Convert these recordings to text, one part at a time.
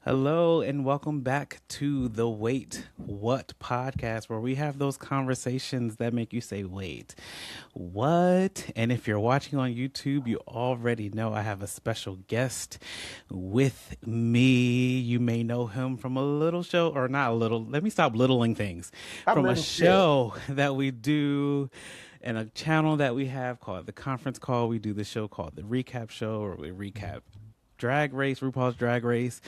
Hello and welcome back to the Wait What podcast, where we have those conversations that make you say, wait, what? And if you're watching on YouTube, you already know I have a special guest with me. You may know him from a little show, or not a little, let me stop littling things, I'm from a little shit. show that we do and a channel that we have called The Conference Call. We do the show called The Recap Show, or we recap Drag Race, RuPaul's Drag Race,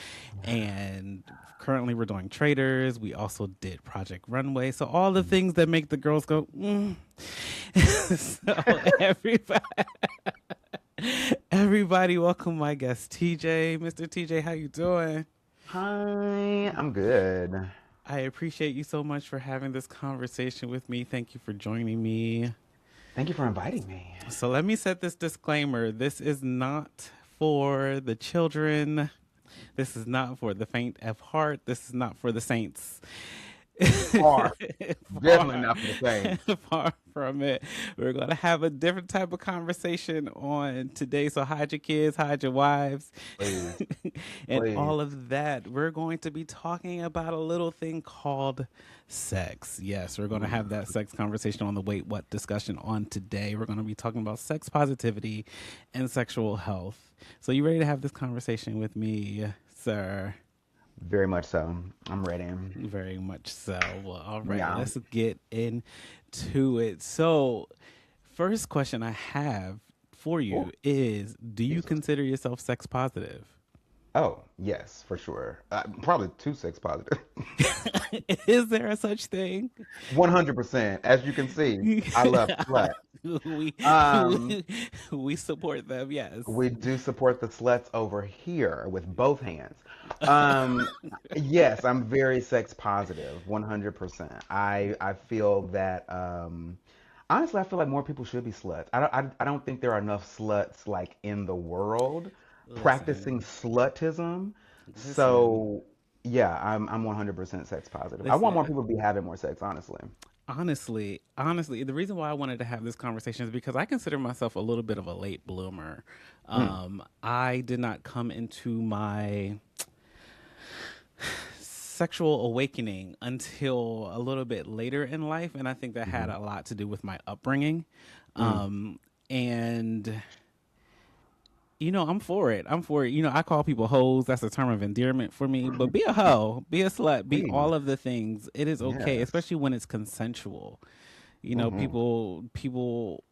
and currently we're doing Traders. We also did Project Runway, so all the things that make the girls go. So everybody, welcome my guest TJ, Mr. TJ. How you doing? Hi, I'm good. I appreciate you so much for having this conversation with me. Thank you for joining me. Thank you for inviting me. So let me set this disclaimer. This is not for the children. This is not for the faint of heart. This is not for the saints. Far. Definitely far, not for the same. far from it. We're going to have a different type of conversation on today. So hide your kids, hide your wives, Please, and please. all of that. We're going to be talking about a little thing called sex. Yes, we're going to have that sex conversation on the Wait What discussion on today. We're going to be talking about sex positivity and sexual health. So you ready to have this conversation with me, sir? Very much so. I'm ready. Very much so. Well, all right, Yeah. let's get into it. So, first question I have for Oh, you is, do you Jesus. consider yourself sex positive? Oh, yes, for sure. Probably too sex positive. Is there a such thing? 100%. As you can see, I love slut. we, Um, we we support them, yes. we do support the sluts over here with both hands. Um, yes, I'm very sex positive, 100%. I feel that honestly, I feel like more people should be sluts. I don't think there are enough sluts like in the world practicing Listen, slutism. listen, So yeah, I'm 100% sex positive. I want more listen. people to be having more sex, honestly. Honestly, the reason why I wanted to have this conversation is because I consider myself a little bit of a late bloomer. Mm, I did not come into my sexual awakening until a little bit later in life, and I think that had mhm, a lot to do with my upbringing. mm. And I'm for it. I'm for it. I call people hoes. That's a term of endearment for me. But be a hoe, be a slut, be Please, all of the things. It is okay, yes. especially when it's consensual. Hmm. People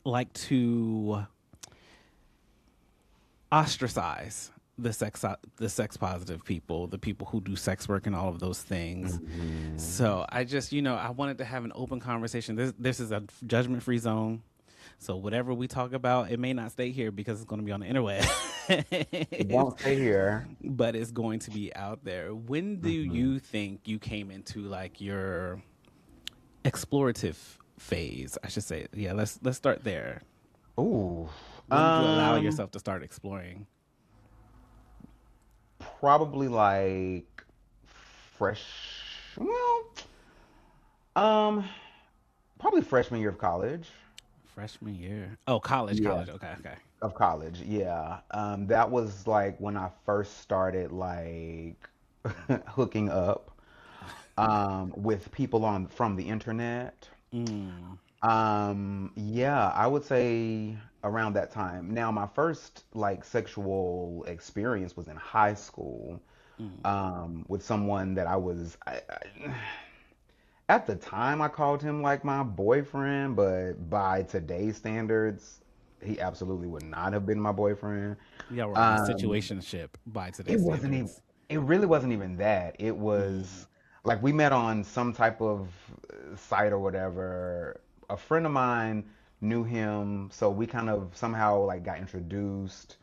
like to ostracize the sex positive people, the people who do sex work and all of those things. Hmm. So I just, I wanted to have an open conversation. This is a judgment free zone. So whatever we talk about, it may not stay here because it's going to be on the It interweb, won't stay here. but it's going to be out there. When do Hmm. you think you came into like your explorative phase? I should say. Yeah, let's start there. Ooh, When did you allow um, yourself to start exploring? probably like fresh. Well, um, probably freshman year of college. Freshman year. Oh, college, Yeah, college. Okay, okay. of college. Yeah. That was like when I first started like hooking up with people on from the internet. Mm, Yeah, I would say around that time. Now, my first like sexual experience was in high school, mm. with someone that at the time I called him like my boyfriend, but by today's standards, he absolutely would not have been my boyfriend. Yeah, we're in a Um, situationship by it today's wasn't even, standards. it really wasn't even that. It Mm, was like we met on some type of site or whatever. A friend of mine knew him, so we kind of somehow like got introduced.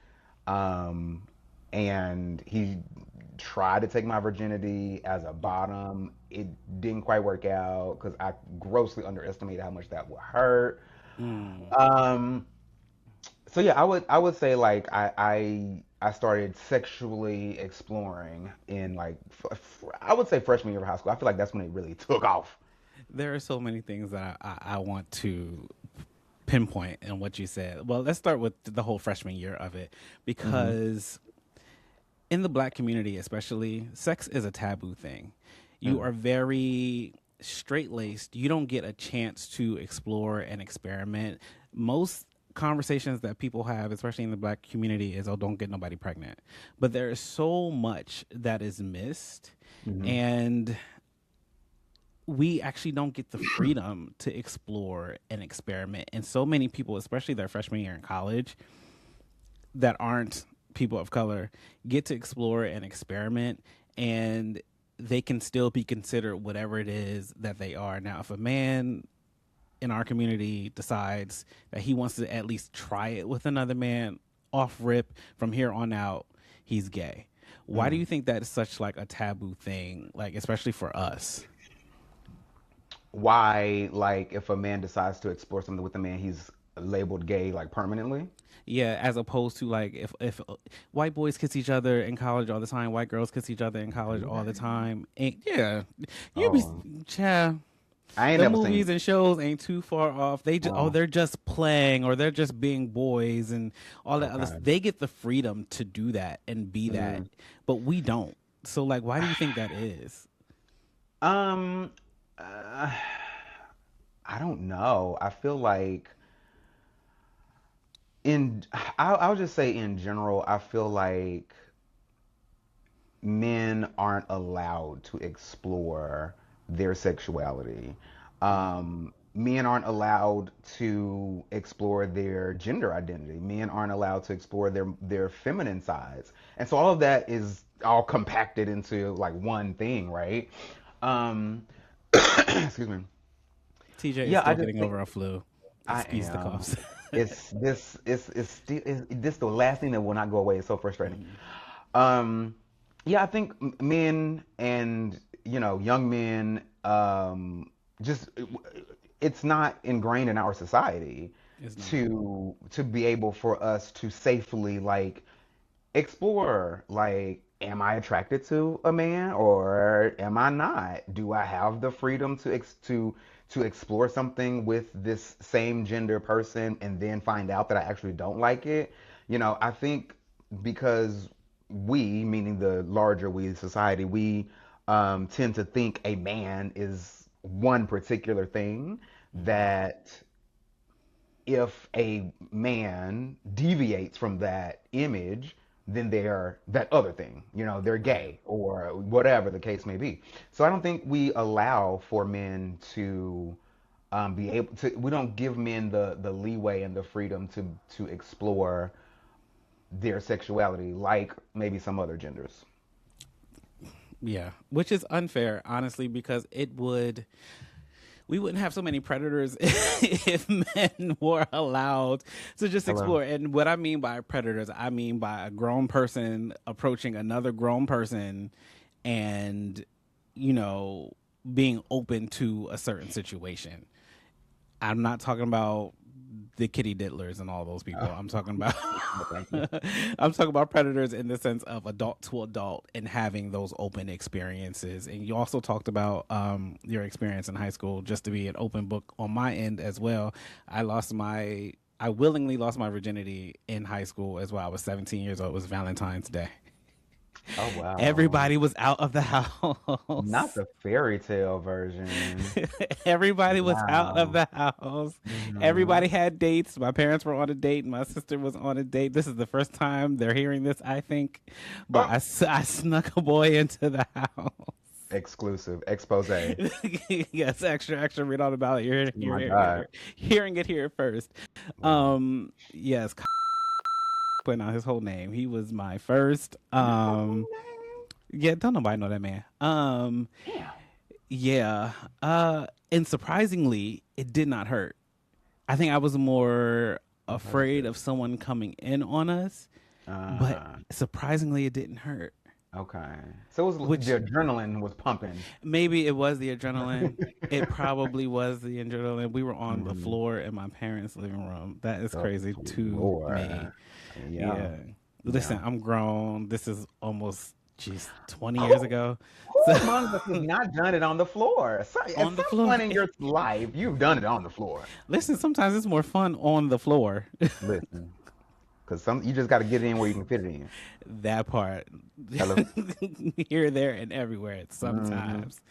Um, and he tried to take my virginity as a mm, bottom. It didn't quite work out because I grossly underestimated how much that would hurt. mm. Um, so yeah, I would say like I started sexually exploring in like I would say freshman year of high school. I feel like that's when it really took off. There are so many things that I want to pinpoint in what you said. Well, let's start with the whole freshman year of it Hmm. because in the black community, especially, sex is a taboo thing. You Mm. are very straight laced. You don't get a chance to explore and experiment. Most conversations that people have, especially in the black community, is, oh, don't get nobody pregnant. But there is so much that is missed. Hmm. And we actually don't get the freedom to explore and experiment. And so many people, especially their freshman year in college, that aren't people of color, get to explore and experiment, and they can still be considered whatever it is that they are. Now, if a man in our community decides that he wants to at least try it with another man, off rip, from here on out, he's gay. Why do Mm. you think that is such like a taboo thing, like especially for us? Why, like, if a man decides to explore something with a man, he's labeled gay, like, permanently? Yeah, as opposed to like if white boys kiss each other in college all the time, white girls kiss each other in college Do all the they? time. And yeah, you be Oh, child. I ain't The never seen movies it. and shows ain't too far off. They just, oh, Oh, they're just playing, or they're just being boys and all that other. okay. They get the freedom to do that and be that, Mm. but we don't. So like, why do you think that is? Um, uh, I don't know. I feel like in I'll just say in general, I feel like men aren't allowed to explore their sexuality. Men aren't allowed to explore their gender identity. Men aren't allowed to explore their feminine sides. And so all of that is all compacted into like one thing, right? Um, excuse me. TJ is Yeah, I still just getting think over a flu. I Excuse the am. coughs. It's still this the last thing that will not go away. It's so frustrating. Um, yeah, I think men and young men, just it's not ingrained in our society It's not. to be able for us to safely like explore like am I attracted to a man or am I not? Do I have the freedom to explore something with this same gender person and then find out that I actually don't like it? I think because we, meaning the larger we society, we tend to think a man is one particular thing Mm-hmm. that if a man deviates from that image, then they're that other thing. They're Right. gay or whatever the case may be. So I don't think we allow for men to be able to. We don't give men the leeway and the freedom to explore their sexuality like maybe some other genders. Yeah, which is unfair, honestly, because it would we wouldn't have so many predators if men were allowed to just Hello. explore. And what I mean by predators, I mean by a grown person approaching another grown person and, you know, being open to a certain situation. I'm not talking about the kitty diddlers and all those people. I'm talking about No, thank you. I'm talking about predators in the sense of adult to adult and having those open experiences. And you also talked about your experience in high school. Just to be an open book on my end as well. I willingly lost my virginity in high school as well. I was 17 years old. It was Valentine's Day. Oh wow. Everybody was out of the Not house. the fairy tale version. Everybody was out of Wow. the house. Hmm. Everybody had dates. My parents were on a date. My sister was on a date. This is the first time they're hearing this, I think. But Oh, I snuck a boy into the house. exclusive expose. Oh Yes, extra, extra. Read all about it. my God. Hearing it here first. Wow. Yes, putting out his whole name. He was my first. Not the whole name. Yeah, don't nobody know that man. Damn. Yeah. And surprisingly, it did not hurt. I think I was more What is afraid it? of someone coming in on us, but Uh, surprisingly, it didn't hurt. okay. So it was Which the adrenaline was pumping. maybe it was the adrenaline. It probably was the adrenaline. We were on the Hmm. floor in my parents' living room. That is The crazy to me. floor. Yeah. Yeah. Listen, Yeah. I'm grown. This is almost, geez, 20 years Who, ago. So who among us has not done it on the floor? So, at on the some floor. point in your life, you've done it on the floor. Listen, sometimes it's more fun on the floor. Listen, because some you just got to get it in where you can fit it in. That part. Hello. Here, there, and everywhere Hmm. sometimes.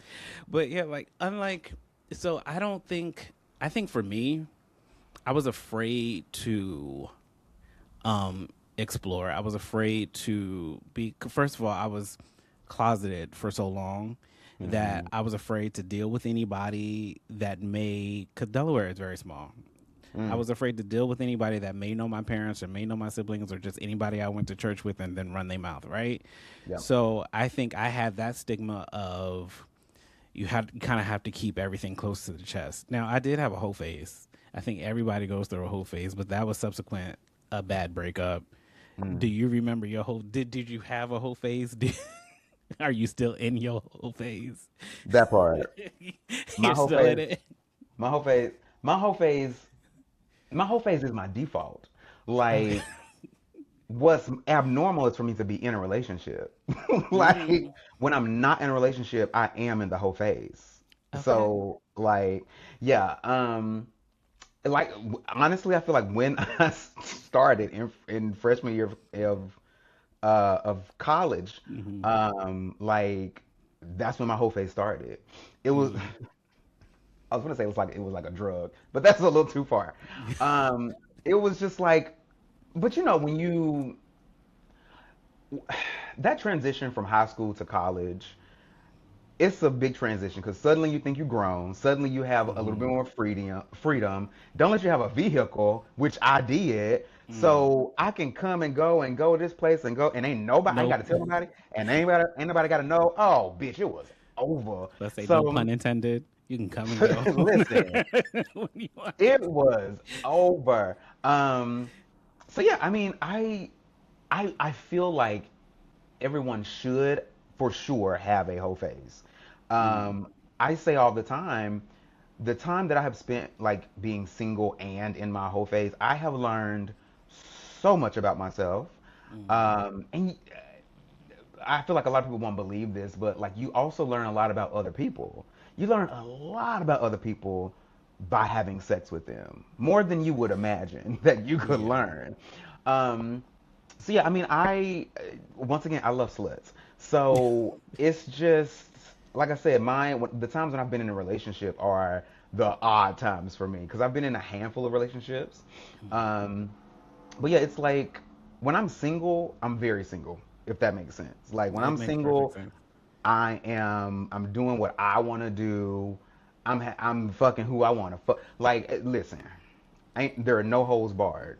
But yeah, like unlike, so I don't think, I think for me, I was afraid to um explore. I was afraid to be, first of all, I was closeted for so long that Hmm. I was afraid to deal with anybody that may, cuz Delaware is very small. I Mm. was afraid to deal with anybody that may know my parents or may know my siblings or just anybody I went to church with and then run their mouth, right? Yeah. So I think I had that stigma of you kind of have to keep everything close to the chest. Now I did have a whole phase. I think everybody goes through a whole phase, but that was subsequent a bad breakup. Do Mm. you remember your whole? Did you have a whole phase? Are you still in your whole phase? That part. My You're whole still in phase. it. My whole phase. My whole phase. My whole phase is my default. Okay. Like what's abnormal is for me to be in a relationship. Like Mm, when I'm not in a relationship, I am in the whole phase. okay. So like yeah, like honestly, I feel like when I started in freshman year of college, Hmm. like that's when my whole phase started. It was Mm. I was gonna say it was like a drug, but that's a little too far. Um, it was just like, but you know, when you that transition from high school to college, it's a big transition because suddenly you think you're grown, suddenly you have a little bit Hmm. more freedom. Don't let you have a vehicle, which I did, Mm. so I can come and go to this place and go, and I ain't got Nope. to tell nobody, and ain't nobody got to know. Oh, bitch, it was over. Let's say no So pun intended. You can come and go listen, when you want it to. was over. So yeah, I mean, I feel like everyone should for sure have a whole phase. Mm. I say all the time that I have spent like being single and in my whole phase, I have learned so much about myself. Mm. And I feel like a lot of people won't believe this, but like you also learn a lot about other people. You learn a lot about other people by having sex with them, more than you would imagine that you could Yeah. learn. Um, so yeah, I mean, once again I love sluts. So it's just like I said, the times when I've been in a relationship are the odd times for me because I've been in a handful of relationships. Mm. Um, but yeah, it's like when I'm single, I'm very single, if that makes sense. Like when It I'm makes perfect single, sense. I'm doing what I want to do. I'm fucking who I want to fuck. Like listen, ain't there are no holes barred.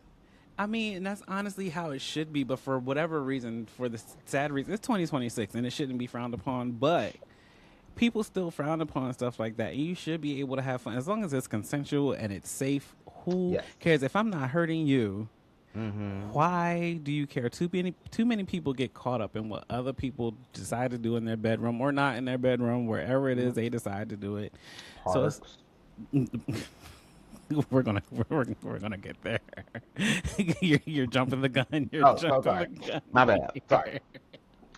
I mean, and that's honestly how it should be, but for whatever reason, for the sad reason, it's 2026 and it shouldn't be frowned upon, but people still frown upon stuff like that. You should be able to have fun as long as it's consensual and it's safe. Who Yes. cares? If I'm not hurting you, Mm-hmm. why do you care? Too many people get caught up in what other people decide to do in their bedroom or not in their bedroom, wherever it is they decide to do it. So it's Parks. we're gonna get there. You're jumping the gun. You're Oh, so jumping the sorry. gun My bad. Sorry. here.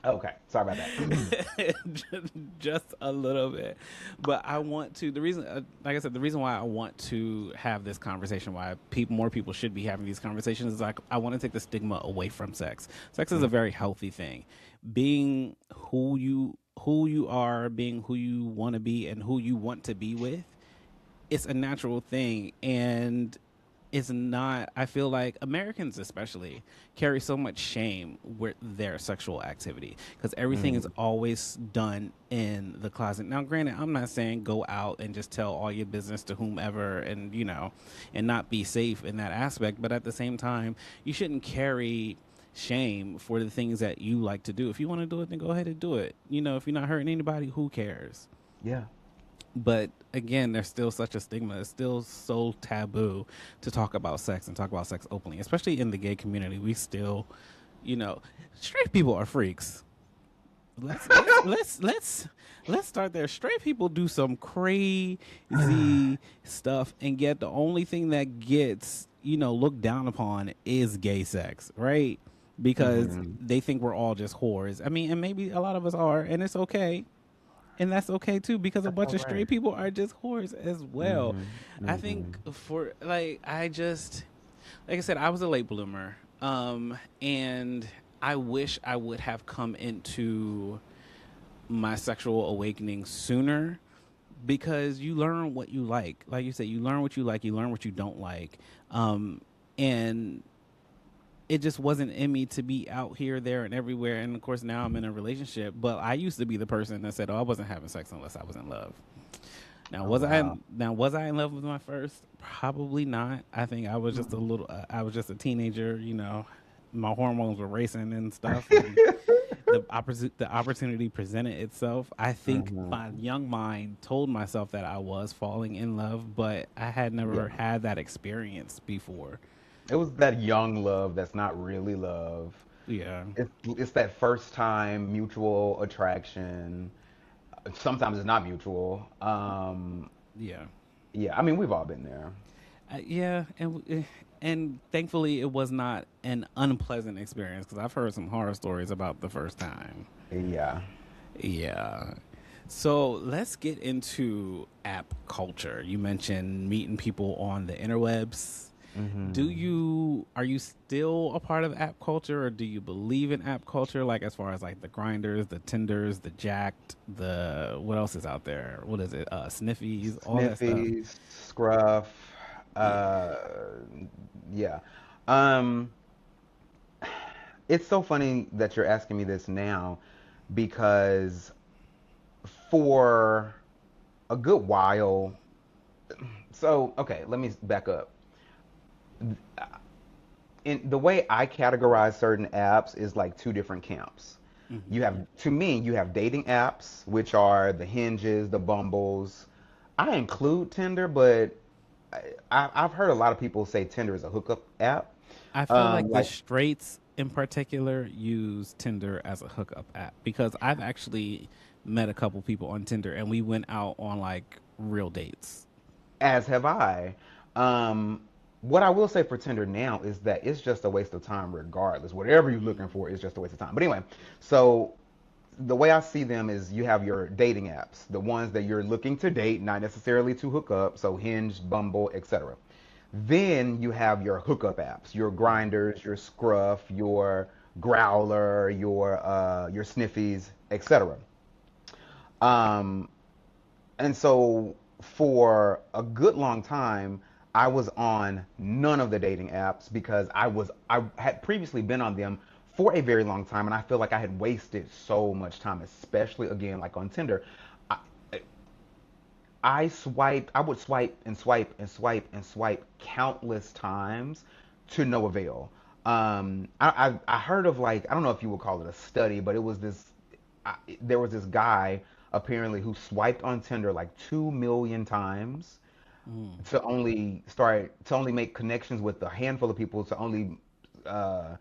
Okay. Sorry about that. just a little bit. But I want to. The reason, like I said, the reason why I want to have this conversation, why more people should be having these conversations, is like I want to take the stigma away from sex. Sex is a very healthy thing. Being who you are, being who you want to be, and who you want to be with, it's a natural thing, and it's not. I feel like Americans especially carry so much shame with their sexual activity because everything is Mm-hmm. always done in the closet. Now granted, I'm not saying go out and just tell all your business to whomever, and and not be safe in that aspect, but at the same time you shouldn't carry shame for the things that you like to do. If you want to do it, then go ahead and do it. If you're not hurting anybody, who cares? Yeah. But again, there's still such a stigma. It's still so taboo to talk about sex and talk about sex openly, especially in the gay community. We still, you know, straight people are freaks. Let's start there. Straight people do some crazy stuff, and yet the only thing that gets looked down upon is gay sex, right? Because Mm-hmm. they think we're all just whores. I mean, and maybe a lot of us are, and it's okay, and that's okay too, because a That's bunch all of right. straight people are just whores as well. Mm-hmm. I Mm-hmm. think for like I just like I said, I was a late bloomer. And I wish I would have come into my sexual awakening sooner, because you learn what you like you said, you learn what you like, you learn what you don't like. And it just wasn't in me to be out here, there, and everywhere. And of course, now I'm in a relationship. But I used to be the person that said, "Oh, I wasn't having sex unless I was in love." Now, Oh wow. was I in love with my first? Probably not. I think I was just a little. I was just a teenager. My hormones were racing and stuff, and the opportunity presented itself. I think Hmm. my young mind told myself that I was falling in love, but I had Yeah. never had that experience before. It was that young love that's not really love. Yeah, It's that first time mutual attraction. Sometimes it's not mutual. yeah. Yeah, I mean we've all been there. Yeah, and thankfully it was not an unpleasant experience, because I've heard some horror stories about the first time. Yeah. Yeah. So let's get into app culture. You mentioned meeting people on the interwebs. Hmm. Are you still a part of app culture, or do you believe in app culture? Like, as far as like the grinders, the Tinders, the Jacked, the what else is out there? What is it? Sniffies, all that stuff. Sniffy, scruff, Yeah. uh, yeah. Um, it's so funny that you're asking me this now because for a good while, so okay, let me back up. In the way I categorize certain apps is like two different camps. You Hmm. have, to me, you have dating apps, which are the Hinges, the Bumbles. I include Tinder, but I've heard a lot of people say Tinder is a hookup app. I feel like the Like straights in particular use Tinder as a hookup app, because I've actually met a couple people on Tinder and we went out on like real dates. as have I. Um, what I will say for Tinder now is that it's just a waste of time, regardless. Whatever you're looking for is just a waste of time. But anyway, so the way I see them is you have your dating apps, the ones that you're looking to date, not necessarily to hook up, so Hinge, Bumble, etc. Then you have your hookup apps, your grinders, your scruff, your growler, your sniffies, etc. Um, and so for a good long time, I was on none of the dating apps because I had previously been on them for a very long time, and I feel like I had wasted so much time, especially again like on Tinder. I, I would swipe and swipe and swipe and swipe countless times to no avail. I heard of, like, I don't know if you would call it a study, but it was this. There was this guy apparently who swiped on Tinder like 2 million times Mm. to only make connections with a handful of people, to only uh,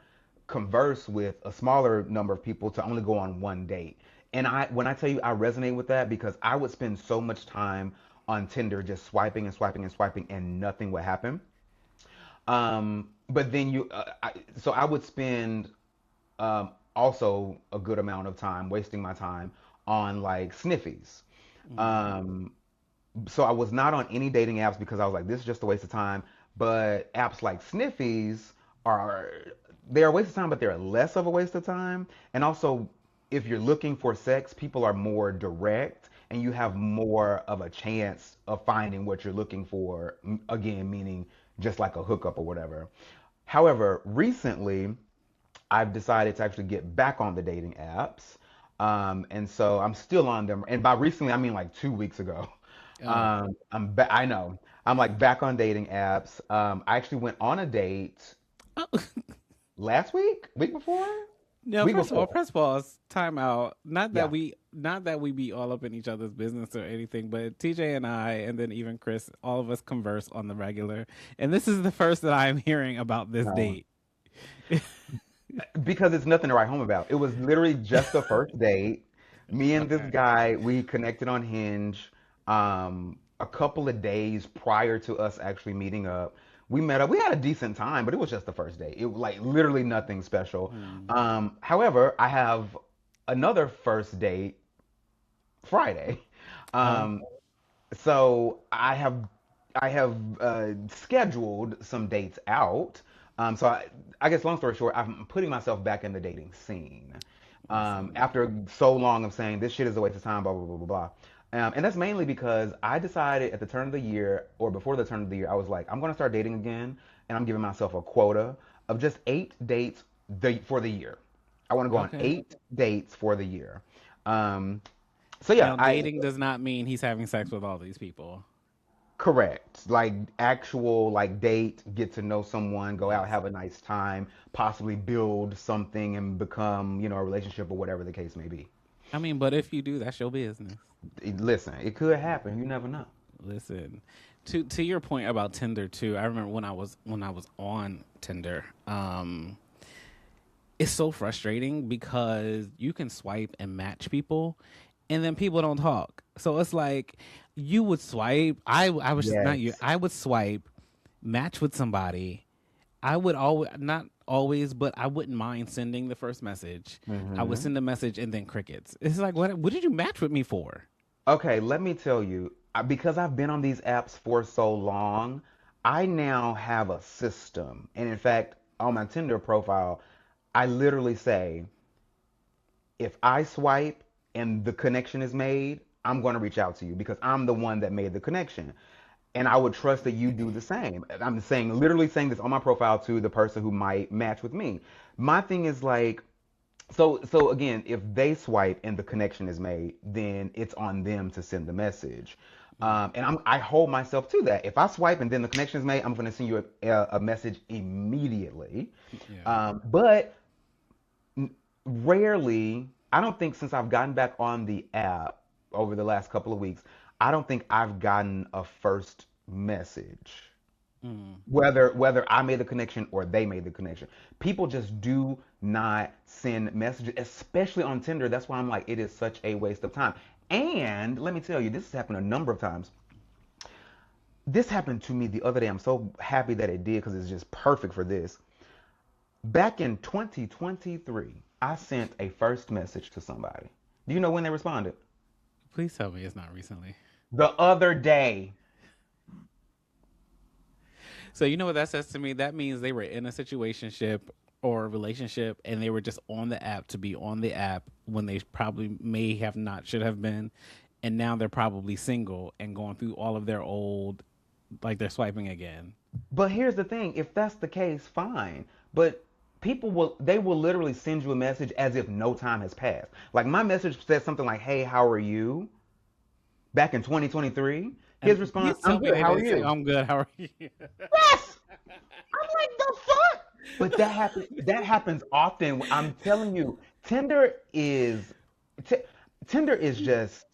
converse with a smaller number of people, to only go on one date. And when I tell you I resonate with that, because I would spend so much time on Tinder just swiping and swiping and swiping and nothing would happen. But then so I would spend also a good amount of time wasting my time on like sniffies. Mm. Um, so I was not on any dating apps because I was like, this is just a waste of time. But apps like Sniffies are they're a waste of time, but they're less of a waste of time. And also, if you're looking for sex, people are more direct, and you have more of a chance of finding what you're looking for. Again, meaning just like a hookup or whatever. However, recently I've decided to actually get back on the dating apps. And so I'm still on them. And by recently, I mean like 2 weeks ago. Oh. I know. I'm like back on dating apps. I actually went on a date Oh. last week, week before, No, week first of all, before. press pause, time out. Yeah. Not that we be all up in each other's business or anything, but TJ and I, and then even Chris, all of us converse on the regular. And this is the first that I am hearing about this No. date. Because it's nothing to write home about. It was literally just the first date. Me and this Okay. guy, we connected on Hinge a couple of days prior to us actually meeting up. We met up. We had a decent time, but it was just the first date. It was like literally nothing special. Mm. However, I have another first date Friday. Oh. Um, so I have scheduled some dates out. So I guess long story short, I'm putting myself back in the dating scene. Listen. After so long of saying this shit is a waste of time, blah blah blah blah blah. And that's mainly because I decided at the turn of the year or before the turn of the year, I was like, I'm gonna start dating again, and I'm giving myself a quota of just 8 dates for the year. I want to go on Okay. 8 dates for the year. Um, so yeah, Now, I dating does not mean he's having sex with all these people. correct. Like actual like date, get to know someone, go out, have a Listen. nice time, possibly build something and become, a relationship or whatever the case may be. I mean, but if you do, that's your business. Listen, it could happen. You never know. Listen. To your point about Tinder too, I remember when I was on Tinder. It's so frustrating because you can swipe and match people and then people don't talk. So it's like you would swipe. I was not you. Yes. I would swipe, match with somebody. I would always not always, but I wouldn't mind sending the first message. I would Hmm. send a message and then crickets. It's like what did you match with me for? Okay, let me tell you, because I've been on these apps for so long, I now have a system. And in fact, on my Tinder profile, I literally say, if I swipe and the connection is made, I'm going to reach out to you because I'm the one that made the connection. And I would trust that you do the same. I'm saying, literally saying this on my profile to the person who might match with me. My thing is like, so again, if they swipe and the connection is made, then it's on them to send the message. Mm, I hold myself to that. If I swipe and then the connection is made, I'm going to send you a message immediately. yeah. But rarely, I don't think since I've gotten back on the app over the last couple of weeks, I don't think I've gotten a first message. Mm. Whether I made the connection or they made the connection. People just do not send messages, especially on Tinder. That's why I'm like, it is such a waste of time. And let me tell you, this has happened a number of times. This happened to me the other day. I'm so happy that it did because it's just perfect for this. Back in 2023, I sent a first message to somebody. Do you know when they responded? Please tell me it's not recently. The other day. So you know what that says to me? That means they were in a situationship or a relationship and they were just on the app to be on the app when they probably may have not should have been, and now they're probably single and going through all of their old, like they're swiping again. But here's the thing, if that's the case, fine. But they will literally send you a message as if no time has passed. Like my message said something like, "Hey, how are you?" back in 2023. His And response, please "I'm tell me good. they How are didn't say, you?" "I'm good. How are you?" Yes. I'm like, the fuck? But that happens often. I'm telling you, T- Tinder is just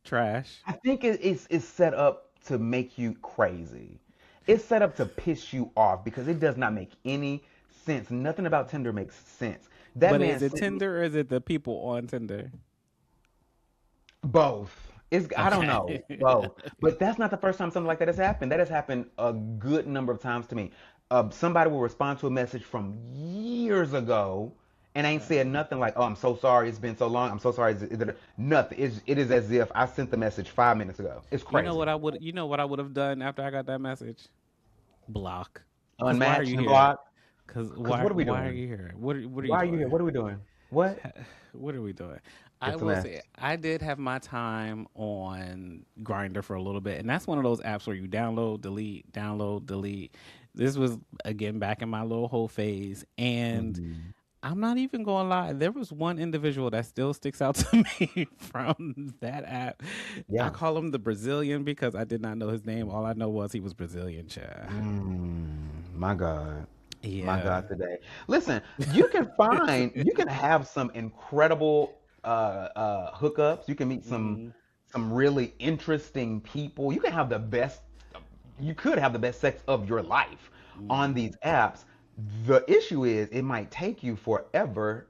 Trash. I think it's set up to make you crazy. It's set up to piss you off because it does not make any sense. Nothing about Tinder makes sense. That But man is it sent me Tinder or is it the people on Tinder? both. I don't know, Okay. both. But that's not the first time something like that has happened. That has happened a good number of times to me. Somebody will respond to a message from years ago and ain't said nothing like, "Oh, I'm so sorry. It's been so long. I'm so sorry." Nothing. It is as if I sent the message 5 minutes ago. It's You know crazy. what I would you know what I would have done after I got that message? Block. Cuz why are Unmatched you and here? blocked. Cuz Because what are we why are doing? you here? What are you Why are you here? doing? What are we doing? What? What are we doing? I It's a will mess. say I did have my time on Grinder for a little bit, and that's one of those apps where you download, delete, download, delete. This was again back in my little whole phase, and Hmm. I'm not even going to lie. There was one individual that still sticks out to me from that app. I Yeah. call him the Brazilian because I did not know his name. All I know was he was Brazilian, child. My God. My Yeah. God today. Listen, you can have some incredible hookups. You can meet Mhm. some really interesting people. You could have the best sex of your life on Mhm. these apps. The issue is it might take you forever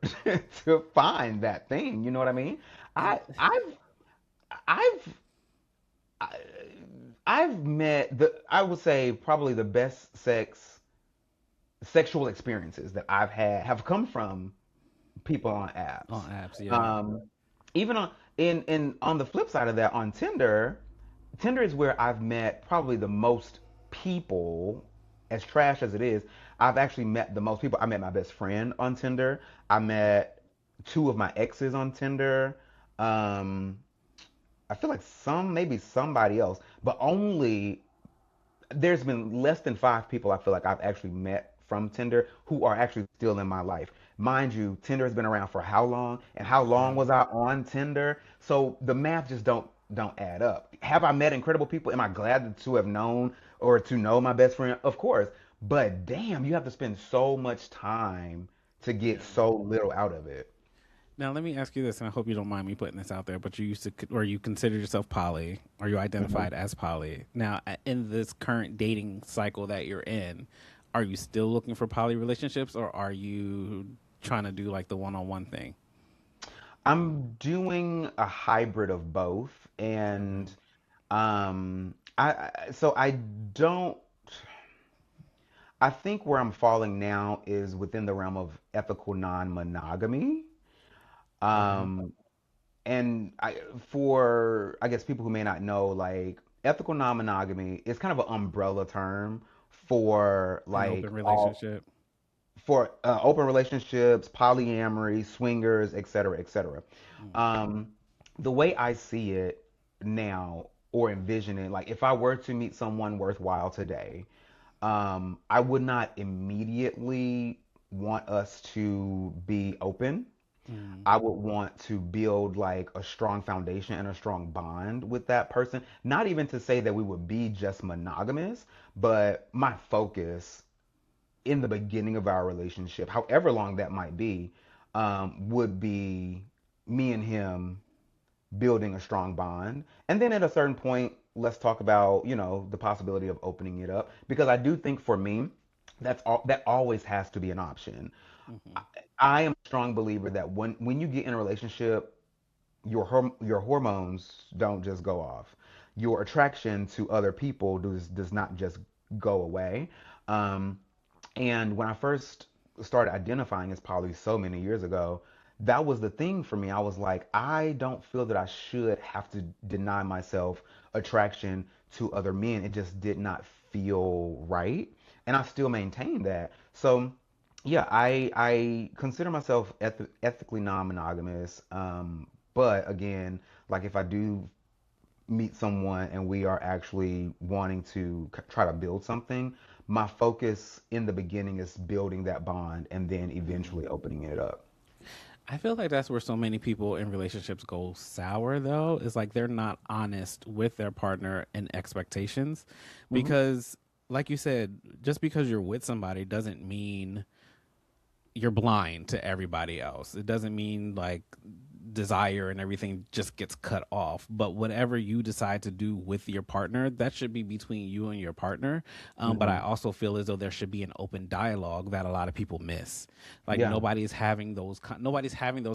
to find that thing. You know what I mean? And I I've I've I- I've met I would say probably the best sexual experiences that I've had have come from people on on apps. apps, yeah. Um, even on the flip side of that, on Tinder is where I've met probably the most people as trash as it is, I've actually met the most people. I met my best friend on Tinder. I met two of my exes on Tinder. Um, I feel like maybe somebody else, but only there's been less than five people I feel like I've actually met from Tinder who are actually still in my life. Mind you, Tinder has been around for how long? And how long Yeah. was I on Tinder? So the math just don't add up. Have I met incredible people? Am I glad to have known or to know my best friend? Of course. But damn, you have to spend so much time to get Yeah. so little out of it. Now let me ask you this, and I hope you don't mind me putting this out there. But you used to, or you consider yourself poly, or you Mhm. identified as poly. Now, in this current dating cycle that you're in, are you still looking for poly relationships, or are you trying to do like the one-on-one thing? I'm doing a hybrid of both, Mm-hmm. and so I don't. I think where I'm falling now is within the realm of ethical non-monogamy. Okay. Um, and for I guess people who may not know, like ethical non-monogamy is kind of an umbrella term for An like open all relationship. for open relationships, polyamory, swingers, etc., etc. Mm. Um, the way I see it now or envision it, like if I were to meet someone worthwhile today, I would not immediately want us to be open. Mm. I would want to build like a strong foundation and a strong bond with that person. Not even to say that we would be just monogamous, but my focus in the beginning of our relationship, however long that might be, would be me and him building a strong bond. And then at a certain point, let's talk about, the possibility of opening it up. Because I do think for me, that always has to be an option. Mm-hmm. I am a strong believer that when you get in a relationship, your hormones don't just go off. Your attraction to other people does not just go away. Um, and when I first started identifying as poly so many years ago, that was the thing for me. I was like, I don't feel that I should have to deny myself attraction to other men. It just did not feel right. And I still maintain that. So, yeah, I consider myself ethically non-monogamous. But again, like if I do meet someone and we are actually wanting to try to build something, my focus in the beginning is building that bond and then Mm-hmm. eventually opening it up. I feel like that's where so many people in relationships go sour, though, is like they're not honest with their partner and expectations. Hmm. Because, like you said, just because you're with somebody doesn't mean you're blind to everybody else. It doesn't mean like desire and everything just gets cut off. But whatever you decide to do with your partner, that should be between you and your partner. But I Hmm. also feel as though there should be an open dialogue that a lot of people miss. Like Yeah. nobody's having those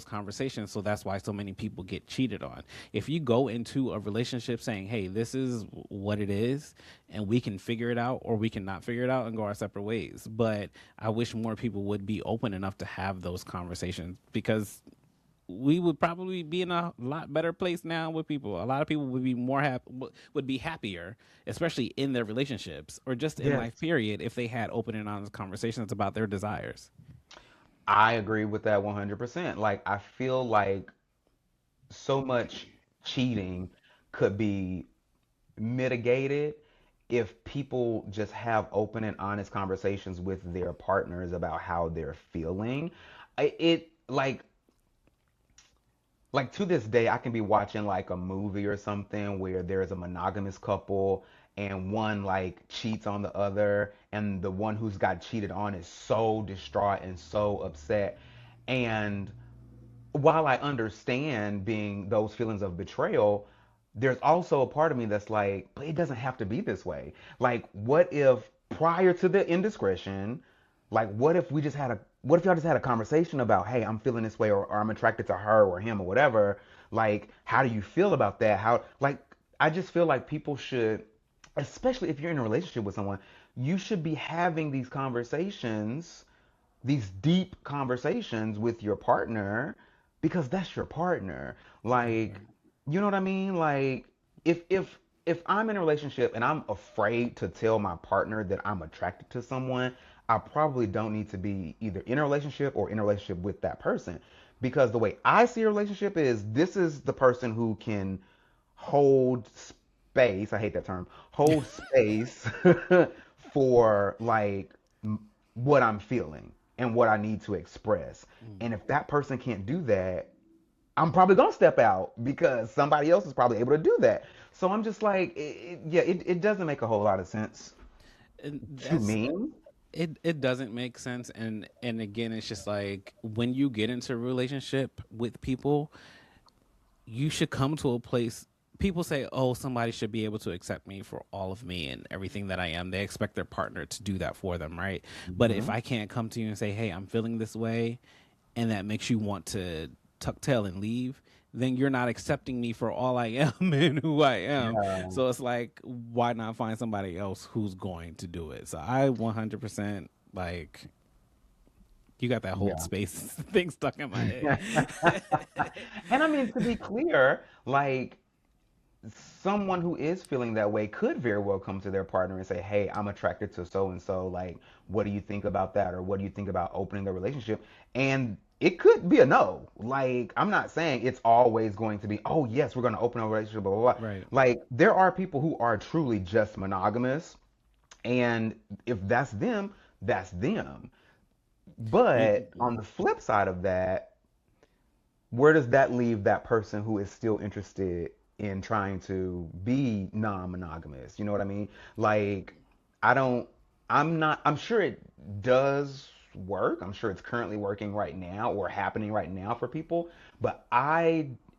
conversations. So that's why so many people get cheated on. If you go into a relationship saying, "Hey, this is what it is," and we can figure it out or we can not figure it out and go our separate ways. But I wish more people would be open enough to have those conversations because we would probably be in a lot better place now with people. A lot of people would be would be happier, especially in their relationships or just in Yes. life period if they had open and honest conversations about their desires. I agree with that 100%. Like, I feel like so much cheating could be mitigated if people just have open and honest conversations with their partners about how they're feeling. It like to this day, I can be watching like a movie or something where there's a monogamous couple and one like cheats on the other, and the one who's got cheated on is so distraught and so upset. And while I understand being those feelings of betrayal, there's also a part of me that's like, but it doesn't have to be this way. Like, what if prior to the indiscretion, like, what if y'all just had a conversation about, hey, I'm feeling this way, or I'm attracted to her or him or whatever. Like, how do you feel about that? I just feel like people should, especially if you're in a relationship with someone, you should be having these deep conversations with your partner because that's your partner. Like, Right. you know what I mean? Like, if if I'm in a relationship and I'm afraid to tell my partner that I'm attracted to someone, I probably don't need to be either in a relationship or in a relationship with that person. Because the way I see a relationship is this is the person who can hold space. I hate that term. Hold space for like what I'm feeling and what I need to express. Mm. And if that person can't do that, I'm probably gonna step out because somebody else is probably able to do that. So I'm just like, yeah, it doesn't make a whole lot of sense And to that's me. it doesn't make sense, and again it's just like when you get into a relationship with people, you should come to a place. People say, oh, somebody should be able to accept me for all of me and everything that I am. They expect their partner to do that for them, right? But if Hmm. I can't come to you and say, hey, I'm feeling this way, and that makes you want to tuck tail and leave, then you're not accepting me for all I am and who I am. Yeah, So it's like, why not find somebody else who's going to do it? So I 100% like, you got that hold yeah. space thing stuck in my head. And I mean, to be clear, like someone who is feeling that way could very well come to their partner and say, "Hey, I'm attracted to so and so. Like, what do you think about that? Or what do you think about opening the relationship?" And it could be a no. Like, I'm not saying it's always going to be, "Oh, yes, we're going to open a relationship." Blah blah blah. Right. Like, there are people who are truly just monogamous, and if that's them, that's them. You, But on the flip side of that, where does that leave that person who is still interested in trying to be non-monogamous? You know what I mean? Like, I don't, I'm not, I'm sure it does work. I'm sure it's currently working right now or happening right now for people, but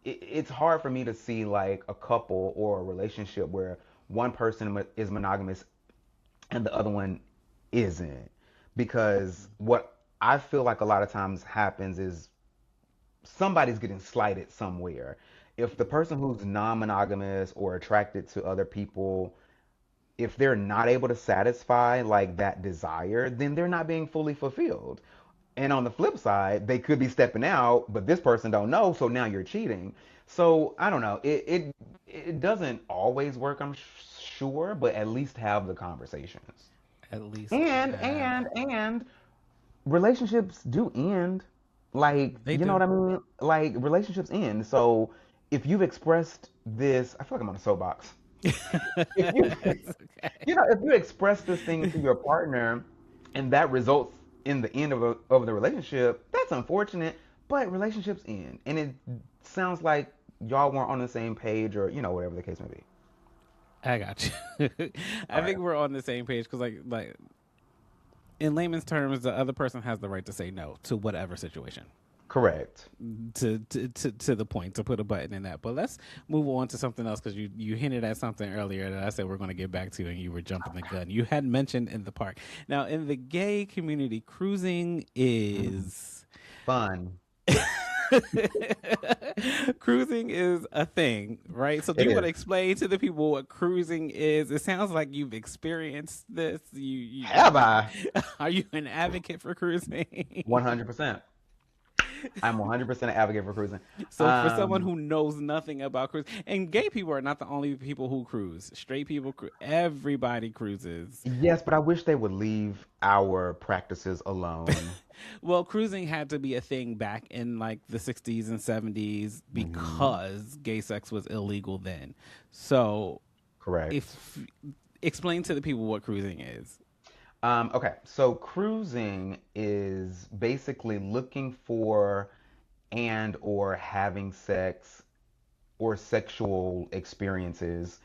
it's hard for me to see like a couple or a relationship where one person is monogamous and the other one isn't. Because what I feel like a lot of times happens is somebody's getting slighted somewhere. If the person who's non-monogamous or attracted to other people, if they're not able to satisfy like that desire, then they're not being fully fulfilled. And on the flip side, they could be stepping out, but this person don't know, so now you're cheating. So I don't know. It doesn't always work, I'm sure, but at least have the conversations. at least have. And relationships do end. Like, They you know what do. I mean? Like, relationships end. So if you've expressed this, I feel like I'm on a soapbox. If you, It's okay. if you express this thing to your partner and that results in the end of the relationship, that's unfortunate, but relationships end. And it sounds like y'all weren't on the same page or, whatever the case may be. I got you. All I right. think we're on the same page because, like in layman's terms, the other person has the right to say no to whatever situation. Correct. To the point, to put a button in that. But let's move on to something else because you hinted at something earlier that I said we're going to get back to, and you were jumping the gun. You had mentioned in the park. Now, in the gay community, cruising Mm. is Fun. cruising is a thing, right? So, do It you want is. to explain to the people what cruising is? It sounds like you've experienced this. Have I? Are you an advocate for cruising? 100%. I'm 100% an advocate for cruising. So for someone Um, who knows nothing about cruise, and gay people are not the only people who cruise. Straight people, everybody cruises. yes, but I wish they would leave our practices alone. Well, cruising had to be a thing back in like the 60s and 70s Hmm. because gay sex was illegal then. So Correct. if explain to the people what cruising is. Okay, so cruising is basically looking for and or having sex or sexual experiences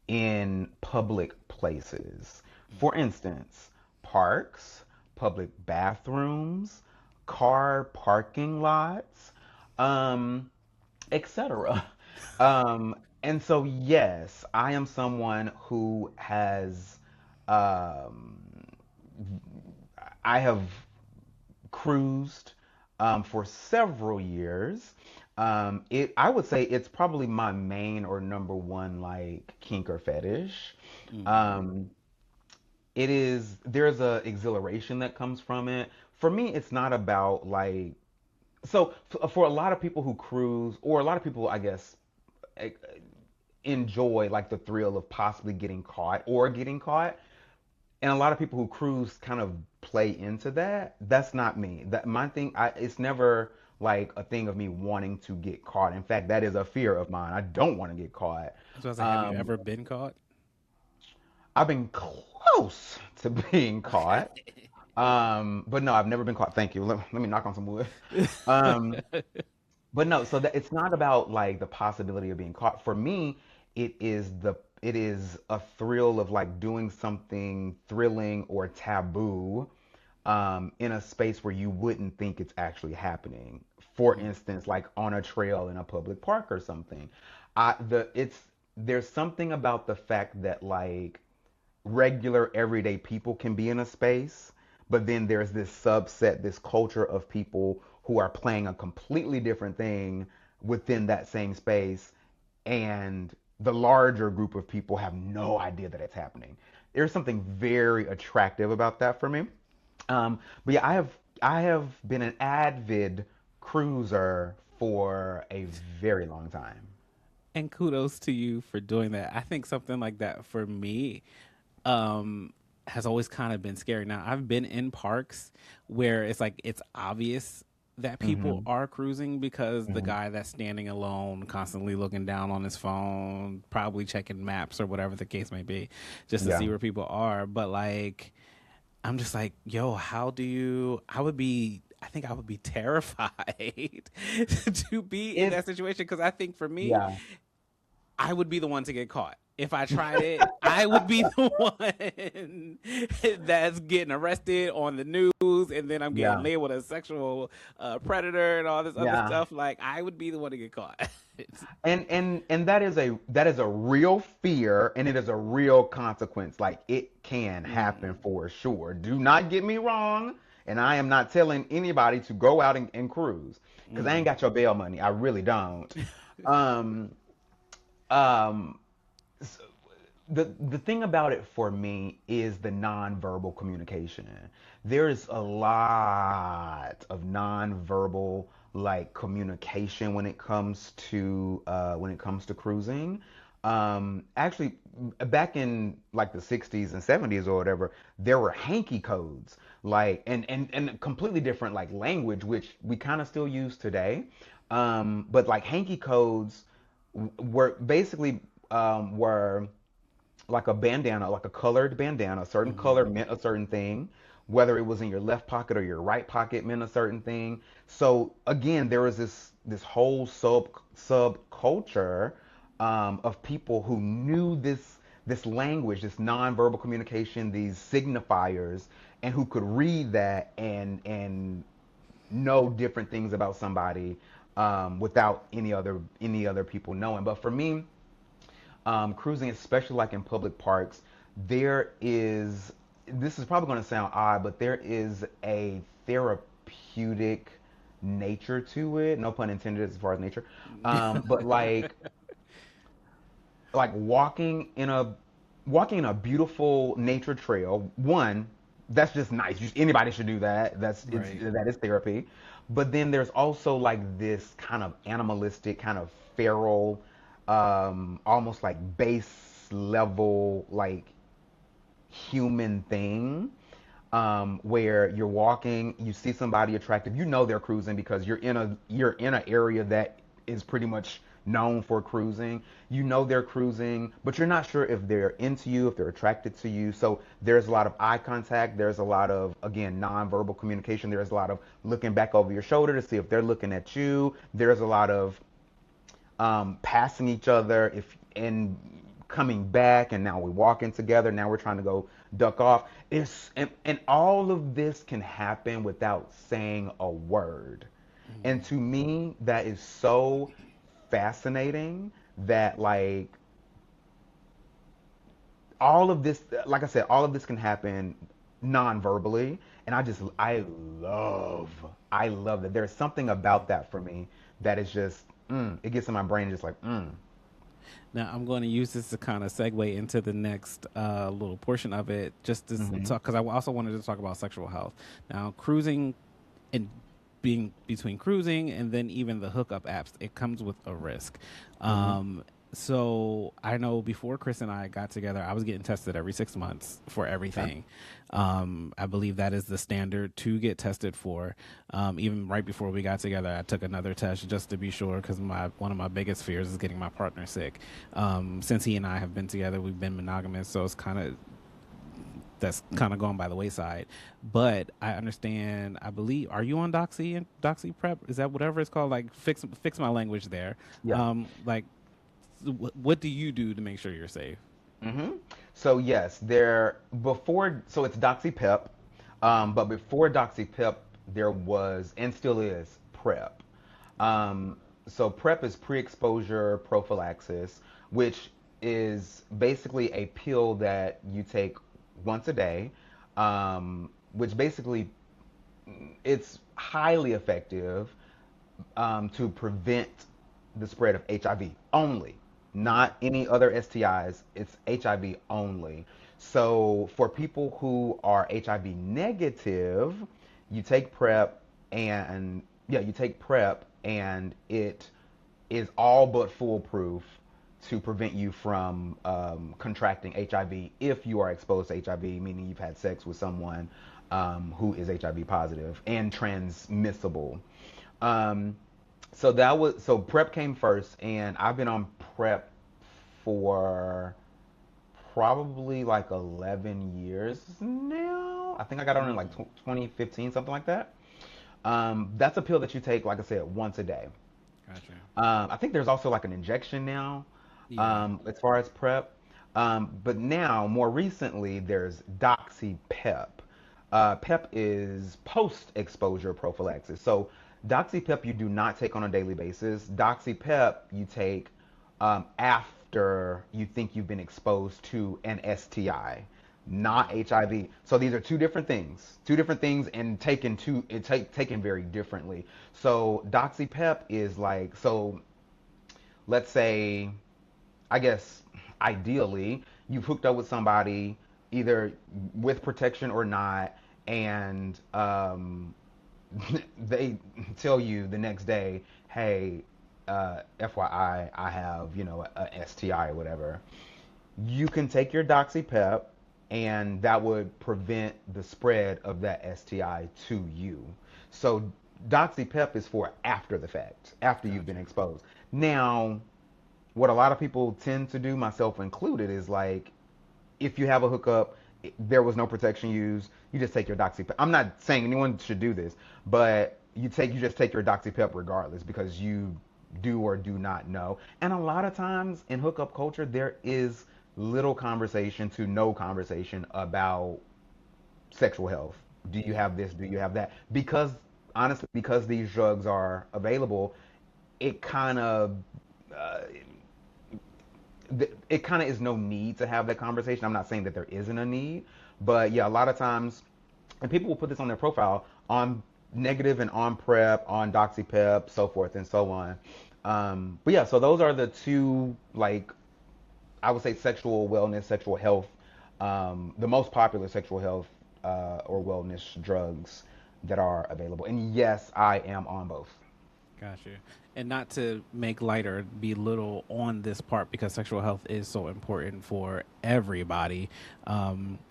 in public places. For instance, parks, public bathrooms, car parking lots, um, etc. And so, yes, I am someone who has, um, I have cruised for several years. I would say it's probably my main or number one like kink or fetish. Mm. Um, there's a exhilaration that comes from it. For me, it's not about like for a lot of people who cruise or a lot of people I guess enjoy like the thrill of possibly getting caught or getting caught. And a lot of people who cruise kind of play into that. That's not me. That my thing. It's never like a thing of me wanting to get caught. In fact, that is a fear of mine. I don't want to get caught. So I was like, have you Um, ever been caught? I've been close to being caught. But no, I've never been caught. Thank you. Let me knock on some wood. Um, but no, so that it's not about like the possibility of being caught. For me, it is a thrill of like doing something thrilling or taboo in a space where you wouldn't think it's actually happening. For Mhm. instance, like on a trail in a public park or something. It's there's something about the fact that like regular everyday people can be in a space, but then there's this subset, this culture of people who are playing a completely different thing within that same space, and the larger group of people have no idea that it's happening. There's something very attractive about that for me. But yeah, I have been an avid cruiser for a very long time. And kudos to you for doing that. I think something like that for me um has always kind of been scary. Now, I've been in parks where it's like it's obvious that people Hmm. are cruising because the Hmm. guy that's standing alone, constantly looking down on his phone, probably checking maps or whatever the case may be, just to Yeah. see where people are. But like, I'm just like, yo, how do you? I think I would be terrified to be in It's that situation because I think for me, yeah. I would be the one to get caught. If I tried it, I would be the one that's getting arrested on the news, and then I'm getting Yeah. labeled a sexual predator and all this other Yeah. stuff. Like, I would be the one to get caught. And that is a real fear, and it is a real consequence. Like it can happen Mm, for sure. Do not get me wrong, and I am not telling anybody to go out and cruise because I ain't mm, got your bail money. I really don't. Um, um, the thing about it for me is the nonverbal communication. There's a lot of nonverbal like communication when it comes to cruising. Actually, back in like the 60s and 70s or whatever, there were hanky codes, like and completely different like language, which we kind of still use today. But like hanky codes were basically were like a bandana, like a colored bandana. A certain color mm-hmm. meant a certain thing. Whether it was in your left pocket or your right pocket meant a certain thing. So again, there was this whole subculture of people who knew this language, this nonverbal communication, these signifiers, and who could read that and know different things about somebody without any other people knowing. But for me, cruising, especially like in public parks, there is, this is probably going to sound odd, but there is a therapeutic nature to it. No pun intended as far as nature. But like walking in a beautiful nature trail. One, that's just nice. Anybody should do that. Right. That is therapy. But then there's also like this kind of animalistic, kind of feral, almost like base level, like human thing, where you're walking, you see somebody attractive, you know they're cruising because you're in an area that is pretty much known for cruising. You know they're cruising, but you're not sure if they're into you, if they're attracted to you. So there's a lot of eye contact. There's a lot of, again, nonverbal communication. There's a lot of looking back over your shoulder to see if they're looking at you. There's a lot of passing each other if and coming back, and now we're walking together, now we're trying to go duck off. And all of this can happen without saying a word. And Mm. to me that is so fascinating that like all of this, like I said, all of this can happen non-verbally, and love I love that. There's something about that for me that is just it gets in my brain just like Now, I'm going to use this to kind of segue into the next little portion of it, just to hmm talk, because I also wanted to talk about sexual health. Now, cruising and being between cruising and then even the hookup apps, it comes with a risk. hmm Um, So I know before Chris and I got together, I was getting tested every 6 months for Okay. everything. I believe that is the standard to get tested for. Even right before we got together, I took another test just to be sure because my one of my biggest fears is getting my partner sick. Since he and I have been together, we've been monogamous, so it's kind of that's kind of gone by the wayside. But I understand. I believe. Are you on Doxy and Doxy Prep? Is that whatever it's called? Like fix my language there. Yeah. Like what do you do to make sure you're safe? hmm So yes, so it's DoxyPep, but before DoxyPep there was and still is PrEP. Um, so PrEP is pre-exposure prophylaxis, which is basically a pill that you take once a day, which basically it's highly effective to prevent the spread of HIV only, not any other STIs. It's HIV only. So for people who are HIV negative, you take PrEP and yeah, you take PrEP and it is all but foolproof to prevent you from contracting HIV if you are exposed to HIV, meaning you've had sex with someone who is HIV positive and transmissible. Um, so PrEP came first, and I've been on PrEP for probably like 11 years now. I think I got on in like Mm, 2015, something like that. That's a pill that you take, like I said, once a day. gotcha. I think there's also like an injection now, Yeah. as far as PrEP. But now, more recently, there's Doxy Pep. PEP is post-exposure prophylaxis. So Doxy Pep you do not take on a daily basis. Doxy Pep you take after you think you've been exposed to an STI, not HIV. So these are two different things. Two different things and taken very differently. So Doxy Pep is like so let's say I guess ideally you've hooked up with somebody either with protection or not, and they tell you the next day, hey, FYI, I have a STI or whatever. You can take your doxypep, and that would prevent the spread of that STI to you. So doxypep is for after the fact, after you've been Gotcha. exposed. Now, what a lot of people tend to do, myself included, is like if you have a hookup, there was no protection used, you just take your doxypep. I'm not saying anyone should do this, but you just take your doxypep regardless because you do or do not know. And a lot of times in hookup culture, there is little conversation to no conversation about sexual health. Do you Yeah. have this? Do you have that? Because honestly, because these drugs are available, it kind of uh, it kind of is no need to have that conversation. I'm not saying that there isn't a need, but yeah, a lot of times, and people will put this on their profile on negative and on prep, on doxypep, so forth and so on. But yeah, so those are the two, like, I would say sexual wellness, sexual health, the most popular sexual health or wellness drugs that are available. And yes, I am on both. Gotcha. And not to make light or belittle on this part because sexual health is so important for everybody.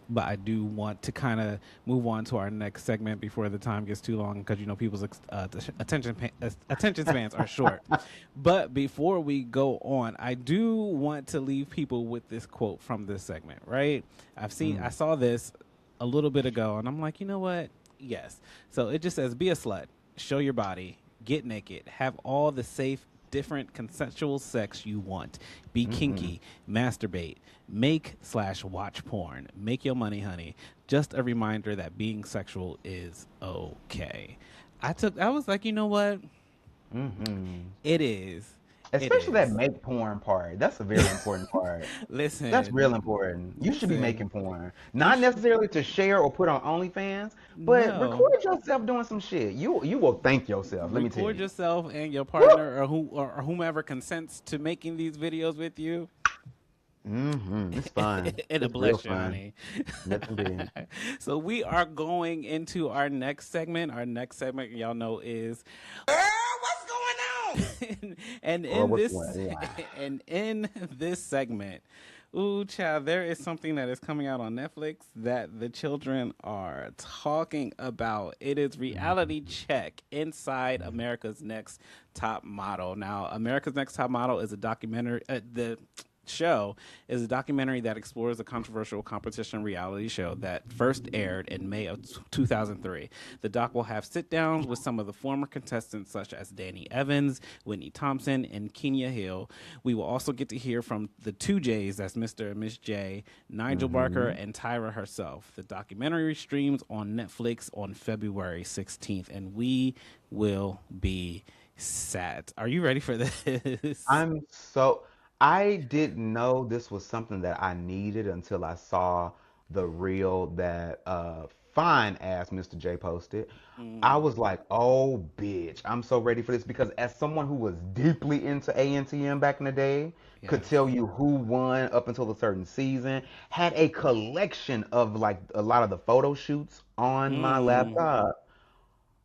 But I do want to kind of move on to our next segment before the time gets too long because you know people's attention spans are short. But before we go on, I do want to leave people with this quote from this segment. Right? I Mm. saw this a little bit ago, and I'm like, you know what? Yes. So it just says, "Be a slut, show your body, get naked, have all the safe, different consensual sex you want, be Mm-mm. kinky, masturbate, make/watch porn, make your money, honey. Just a reminder that being sexual is okay." I was like, you know what? Mm-hmm. It is. It Especially that is. make porn part. That's a very important part. That's real Listen, important. You should be listen. making porn. You Not necessarily to share or put on OnlyFans, but no. record yourself doing some shit. You will thank yourself, let me tell Record you. yourself and your Woo! partner or whomever consents to making these videos with you. It's fun. It'll It's real bless you, fun. honey. Yes, indeed. So we are going into our next segment. Our next segment, y'all know, is and Girl, in what's this going on? and in this segment, ooh, child, there is something that is coming out on Netflix that the children are talking about. It is Reality Check Inside America's Next Top Model. Now, America's Next Top Model is a documentary. The show is a documentary that explores a controversial competition reality show that first aired in May of 2003. The doc will have sit downs with some of the former contestants, such as Danny Evans, Whitney Thompson, and Kenya Hill. We will also get to hear from the two J's, that's Mr. and Miss J, Nigel Barker, Mm-hmm. and Tyra herself. The documentary streams on Netflix on February 16th, and we will be sad. Are you ready for this? I'm so I didn't know this was something that I needed until I saw the reel that fine ass Mr. J posted. I Mm, was like, "Oh, bitch, I'm so ready for this," because as someone who was deeply into ANTM back in the day, could yes. tell you who won up until a certain season, had a collection of like a lot of the photo shoots on my Mm. laptop.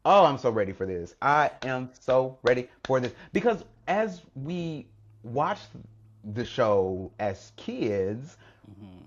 Oh, I'm so ready for this. I am so ready for this because as we watched the show as kids, Hmm.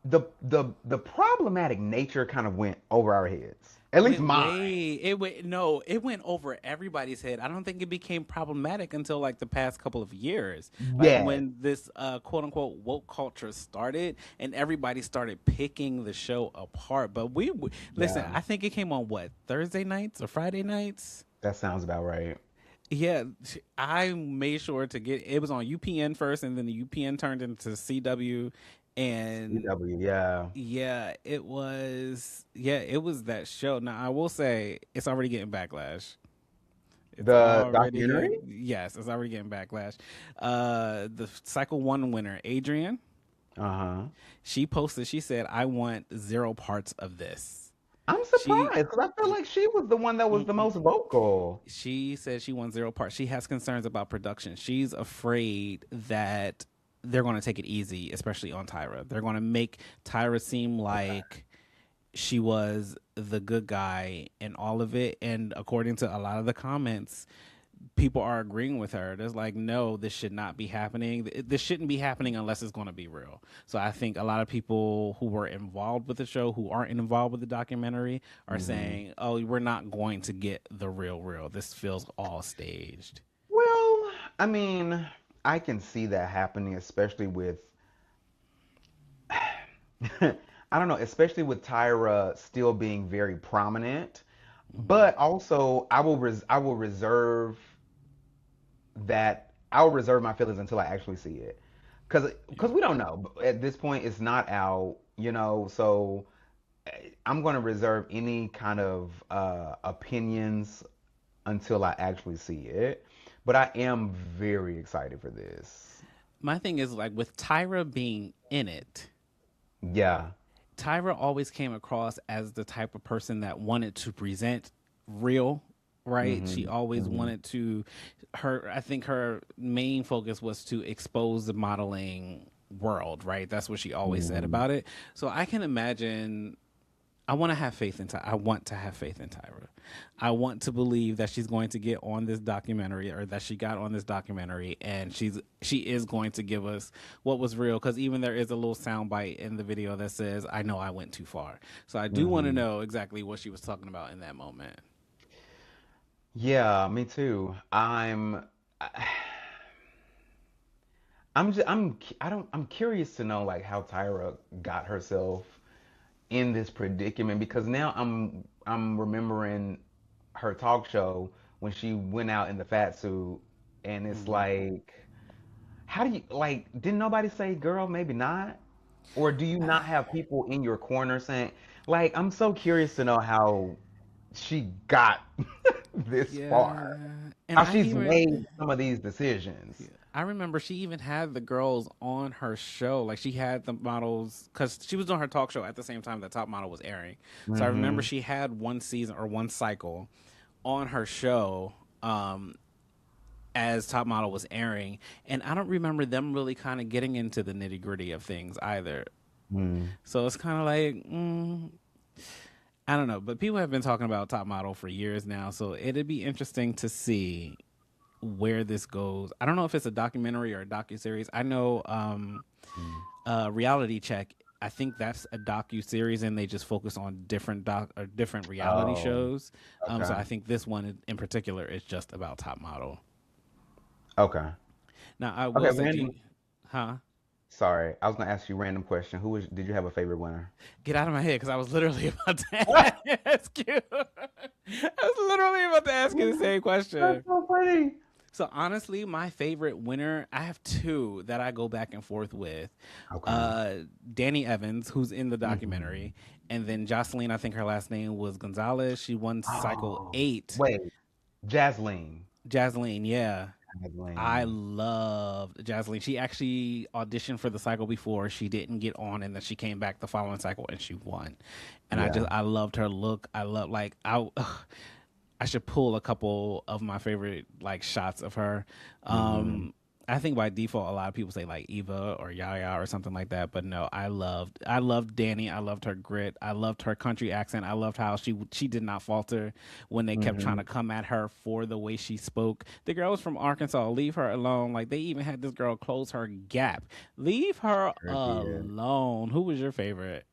the problematic nature kind of went over our heads. At least Went mine. way it went no, it went over everybody's head. I don't think it became problematic until like the past couple of years. Like Yes. when this quote unquote woke culture started and everybody started picking the show apart. But listen, Yeah. I think it came on what, Thursday nights or Friday nights? That sounds about right. Yeah, I made sure to get it was on UPN first and then the UPN turned into CW and CW, yeah. it was that show. Now I will say it's already getting backlash. It's The already documentary? getting yes, it's already getting backlash. The cycle one winner, Adrian, Uh-huh. she posted, she said, I want zero parts of this. I'm She surprised because I feel like she was the one that was the mm-mm. most vocal. She said she wants zero parts. She has concerns about production. She's afraid that they're going to take it easy, especially on Tyra. They're going to make Tyra seem Okay. like she was the good guy in all of it. And according to a lot of the comments, people are agreeing with her. There's like, no, this should not be happening. This shouldn't be happening unless it's going to be real. So I think a lot of people who were involved with the show, who aren't involved with the documentary, are Hmm. saying, oh, we're not going to get the real. This feels all staged. Well, I mean, I can see that happening, especially with I don't know, especially with Tyra still being very prominent. Hmm. But also, I will reserve my feelings until I actually see it, because Yeah. we don't know at this point. It's not out, so I'm going to reserve any kind of opinions until I actually see it. But I am very excited for this. My thing is like with Tyra being in it, Yeah. Tyra always came across as the type of person that wanted to present real, right? She Hmm. always Hmm. wanted to I think her main focus was to expose the modeling world, right? That's what she always said Hmm. about it. So I can imagine I want to have faith in I want to have faith in Tyra. I want to believe that she's going to get on this documentary or that she got on this documentary and she is going to give us what was real cuz even there is a little sound bite in the video that says I know I went too far. So I do want to Hmm. know exactly what she was talking about in that moment. Yeah, me too. I'm curious to know like how Tyra got herself in this predicament because now I'm remembering her talk show when she went out in the fat suit and it's Mhm. like how do you like didn't nobody say girl maybe not? Or do you not have people in your corner saying like I'm so curious to know how she got this far. Yeah. And How I she's even made some of these decisions. yeah. I remember she even had the girls on her show. Like she had the models because she was doing her talk show at the same time that Top Model was airing. So I remember Hmm. she had one season or one cycle on her show as Top Model was airing, and I don't remember them really kind of getting into the nitty gritty of things either. Mm. So it's kind of like I don't know, but people have been talking about Top Model for years now, so it'd be interesting to see where this goes. I don't know if it's a documentary or a docuseries. I know Mm. Reality Check. I think that's a docu series, and they just focus on different doc or different reality Oh, shows. So okay. I think this one in particular is just about top model. Okay. Now I Okay, will say, random. huh? Sorry, I was gonna ask you a random question. Did you have a favorite winner? Get out of my head because I was literally about to ask you. I was literally about to ask you the same That's question. so funny. So honestly, my favorite winner, I have two that I go back and forth with. Okay. Uh, Danny Evans, who's in the Hmm. documentary, and then Jocelyn. I think her last name was Gonzalez. She won cycle Oh, 8. wait. Jasleen. Jasleen, yeah. I Jasleen. loved Jasleen. She actually auditioned for the cycle before. She didn't get on, and then she came back the following cycle and she won. And Yeah. I loved her look. I love like I should pull a couple of my favorite like shots of her. Hmm. I think by default a lot of people say like Eva or Yaya or something like that, but no, I loved Danny. I loved her grit. I loved her country accent. I loved how she did not falter when they kept trying Hmm. to come at her for the way she spoke. The girl was from Arkansas. Leave her alone. Like they even had this girl close her gap. Leave her Sure did. alone. Who was your favorite?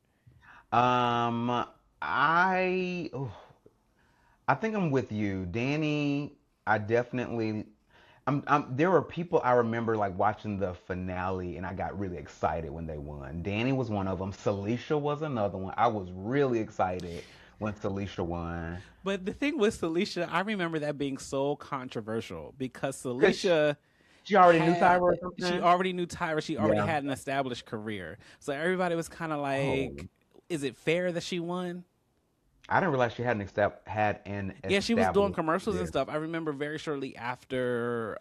Um, I think I'm with you, Danny. I definitely. There were people I remember like watching the finale, and I got really excited when they won. Danny was one of them. Celicia was another one. I was really excited when Celicia won But the thing with Celicia, I remember that being so controversial because because Celicia she already knew Tyra had or she something. already knew Tyra, she already Yeah. had an established career. So everybody was kind of Oh, like, is it fair that she won? I didn't realize she had an Yeah, she was doing established commercials and career. stuff. I remember very shortly after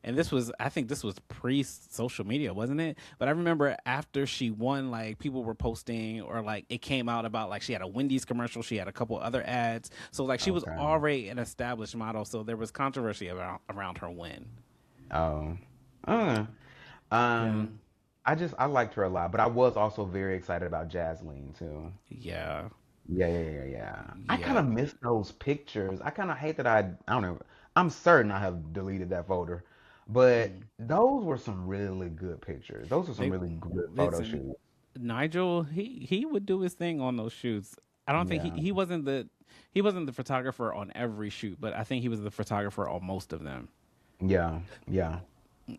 and this was I think this was pre social media, wasn't it? But I remember after she won, like people were posting or like it came out about like she had a Wendy's commercial, she had a couple other ads. So like she was Okay. already an established model, so there was controversy around her win. Oh. Uh, Yeah. um, I liked her a lot, but I was also very excited about Jasleen too. Yeah. Yeah. I kind Yeah. of miss those pictures. I kind of hate that I don't know. I'm certain I have deleted that folder, but Mm. those were some really good pictures. Those were some They really good photo listen, shoots. Nigel, he would do his thing on those shoots. I don't think Yeah. he wasn't the photographer on every shoot, but I think he was the photographer on most of them, Yeah. Yeah.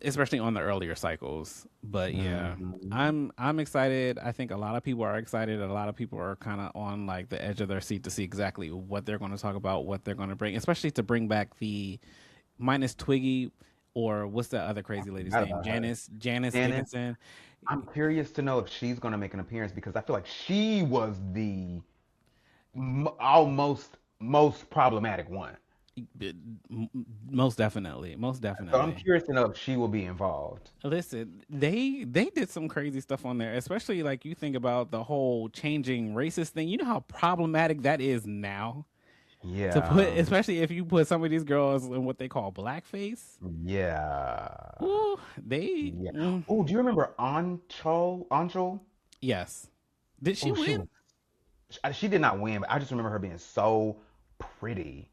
especially on the earlier cycles. But yeah, Hmm. I'm excited. I think a lot of people are excited. A lot of people are kind of on like the edge of their seat to see exactly what they're going to talk about, what they're going to bring, especially to bring back the minus Twiggy or what's the other I crazy lady's forgot name? about her. Janice Janice, Dickinson. I'm curious to know if she's going to make an appearance because I feel like she was the almost most problematic one. Most definitely, most So I'm definitely. curious to know if she will be involved. Listen, they did some crazy stuff on there, especially like you think about the whole changing racist thing. You know how problematic that is now to put, Yeah. especially if you put some of these girls in what they call blackface. Yeah. Ooh, they Yeah. Oh, do you remember Anchol? Anchol? yes. Did she Oh, she win? was. She did not win, but I just remember her being so pretty.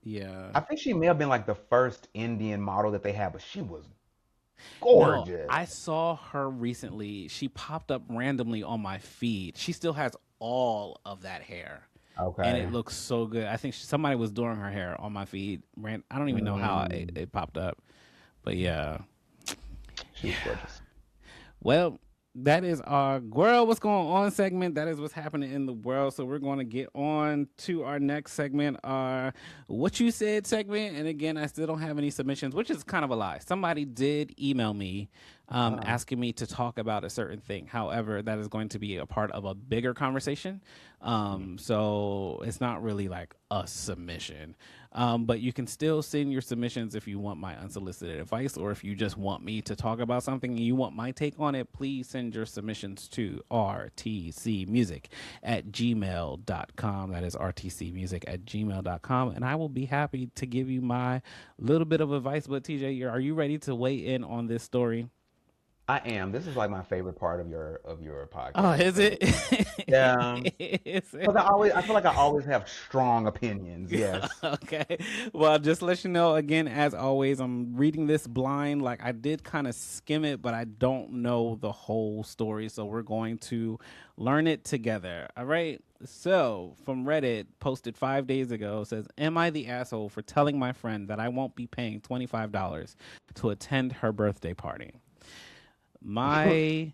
Yeah. I think she may have been like the first Indian model that they had, but she was No, gorgeous. I saw her recently. She popped up randomly on my feed. She still has all of that hair. And it Okay. looks so good. I think somebody was doing her hair on my feed. I don't even know how Mm, it popped up, but yeah, she yeah. was gorgeous. Well, that is our Gworl What's Going On segment. That is what's happening in the world. So we're going to get on to our next segment, our What You Said segment. And again, I still don't have any submissions, which is kind of a lie. Somebody did email me Uh-uh. asking me to talk about a certain thing. However, that is going to be a part of a bigger conversation. So it's not really like a submission. But you can still send your submissions if you want my unsolicited advice or if you just want me to talk about something and you want my take on it. Please send your submissions to rtcmusic at gmail.com. That is rtcmusic at gmail.com. And I will be happy to give you my little bit of advice. But TJ, are you ready to weigh in on this story? I am. This is like my favorite part of your Oh, podcast. is it? Yeah. Is Because it? I feel like I always have strong opinions. Yes. Okay. Well, just to let you know again, as always, I'm reading this blind. Like I did kind of skim it, but I don't know the whole story. So we're going to learn it together. All right. So from Reddit, posted 5 days ago, says, "Am I the asshole for telling my friend that I won't be paying $25 to attend her birthday party? My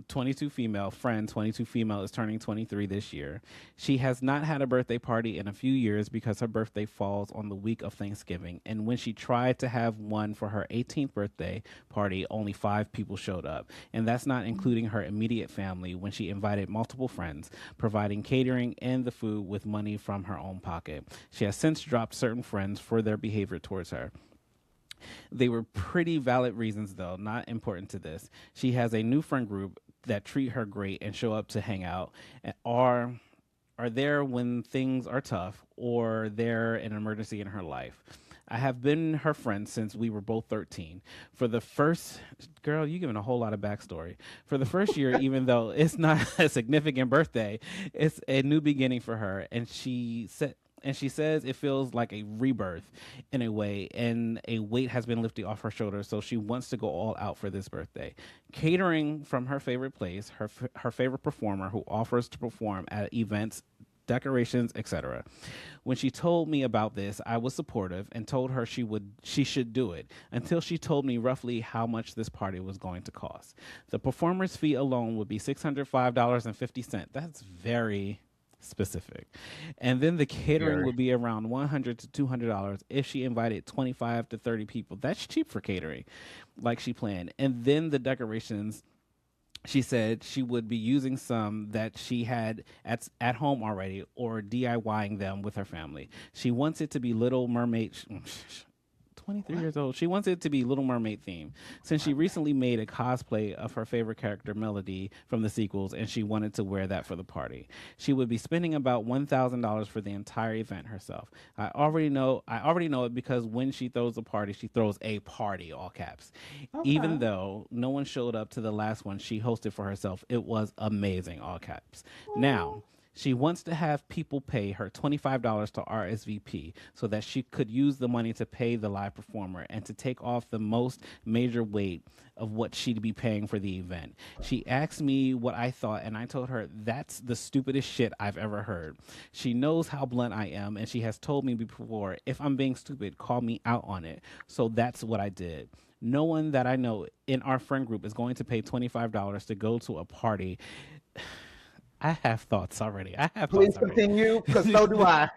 22 female friend, 22 female, is turning 23 this year. She has not had a birthday party in a few years because her birthday falls on the week of Thanksgiving. And when she tried to have one for her 18th birthday party, only 5 people showed up. And that's not including her immediate family when she invited multiple friends, providing catering and the food with money from her own pocket. She has since dropped certain friends for their behavior towards her. They were pretty valid reasons, though, not important to this. She has a new friend group that treat her great and show up to hang out, or are there when things are tough, or they're an emergency in her life. I have been her friend since we were both 13. For the first, girl, you giving a whole lot of backstory. For the first year, even though it's not a significant birthday, it's a new beginning for her. And she says it feels like a rebirth in a way, and a weight has been lifted off her shoulders. So she wants to go all out for this birthday. Catering from her favorite place, her favorite performer who offers to perform at events, decorations, etc. When she told me about this, I was supportive and told her she should do it until she told me roughly how much this party was going to cost. The performer's fee alone would be $605.50. That's very specific. And then the catering Very. would be around $100 to $200 if she invited 25 to 30 people. That's cheap for catering, like she planned. And then the decorations, she said she would be using some that she had at home already or DIYing them with her family. She wants it to be Little Mermaid. 23 What? years old. She wants it to be Little Mermaid theme since she What? recently made a cosplay of her favorite character Melody from the sequels, and she wanted to wear that for the party. She would be spending about $1,000 for the entire event herself. I already know it because when she throws a party, she throws a party, all caps. Okay. Even though no one showed up to the last one she hosted for herself, it was amazing, all caps. Now, Well, she wants to have people pay her $25 to RSVP so that she could use the money to pay the live performer and to take off the most major weight of what she'd be paying for the event. She asked me what I thought, and I told her that's the stupidest shit I've ever heard. She knows how blunt I am, and she has told me before, if I'm being stupid, call me out on it. So that's what I did. No one that I know in our friend group is going to pay $25 to go to a party. I have thoughts already. I have please thoughts already. continue, because so do I.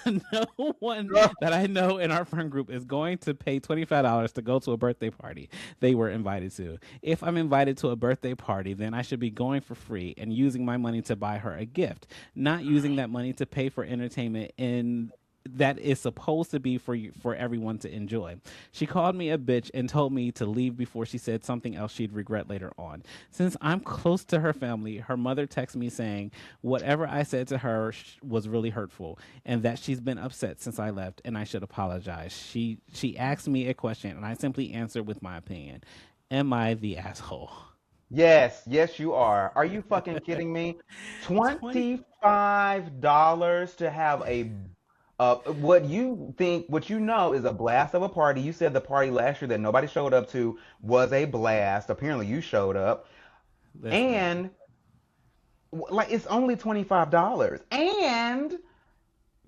No one Girl. that I know in our friend group is going to pay $25 to go to a birthday party they were invited to. If I'm invited to a birthday party, then I should be going for free and using my money to buy her a gift, not using that money to pay for entertainment in that is supposed to be for you, for everyone to enjoy. She called me a bitch and told me to leave before she said something else she'd regret later on. Since I'm close to her family, her mother texted me saying whatever I said to her was really hurtful and that she's been upset since I left and I should apologize. She asked me a question and I simply answered with my opinion. Am I the asshole? Yes, yes, you are. Are you fucking kidding me? 20 $25 to have a what you think, what you know is a blast of a party. You said the party last year that nobody showed up to was a blast. Apparently you showed up. Listen. And like it's only $25. And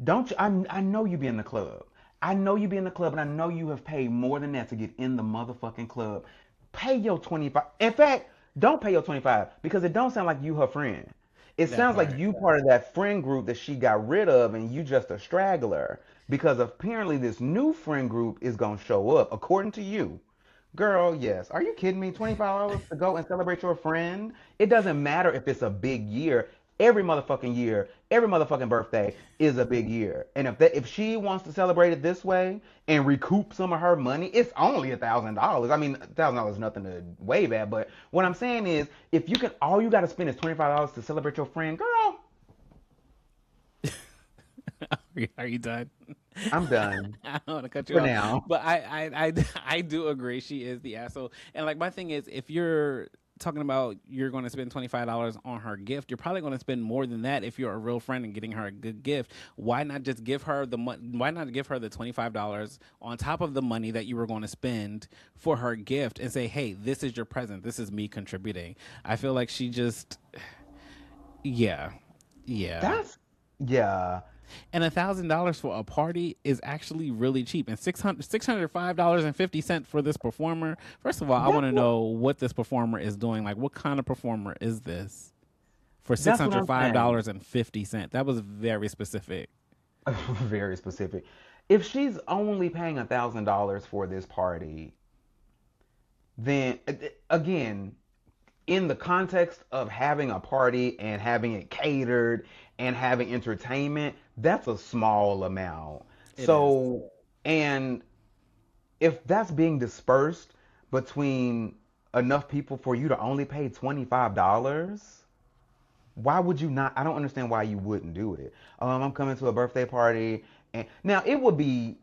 don't you I know you be in the club. I know you be in the club and I know you have paid more than that to get in the motherfucking club. Pay your 25. In fact, don't pay your 25 because it don't sound like you her friend. It That sounds like part. you part of that friend group that she got rid of and you just a straggler because apparently this new friend group is going to show up according to you. Girl, yes. Are you kidding me? $25 to go and celebrate your friend? It doesn't matter if it's a big year. Year, every motherfucking birthday is a big year. And if she wants to celebrate it this way and recoup some of her money, it's only $1,000. I mean, $1,000 is nothing to wave at, but what I'm saying is if you can all you gotta spend is $25 to celebrate your friend, girl, Are you done? I'm done I don't want to cut you for off, now. but I do agree she is the asshole. And like my thing is, if you're talking about you're going to spend $25 on her gift, you're probably going to spend more than that if you're a real friend and getting her a good gift. Why not just give her the Why not give her the $25 on top of the money that you were going to spend for her gift and say, hey, this is your present. This is me contributing. I feel like she just, yeah, yeah. That's yeah. And $1,000 for a party is actually really cheap. And $605.50 for this performer. First of all, I want That's to what know what this performer is doing. Like, what kind of performer is this for six that's what hundred I'm five saying. dollars and fifty cent? That was very specific. Very specific. If she's only paying $1,000 for this party, then again, in the context of having a party and having it catered and having entertainment, that's a small amount. It is. So, and if that's being dispersed between enough people for you to only pay $25, why would you not? I don't understand why you wouldn't do it. I'm coming to a birthday party, and now it would be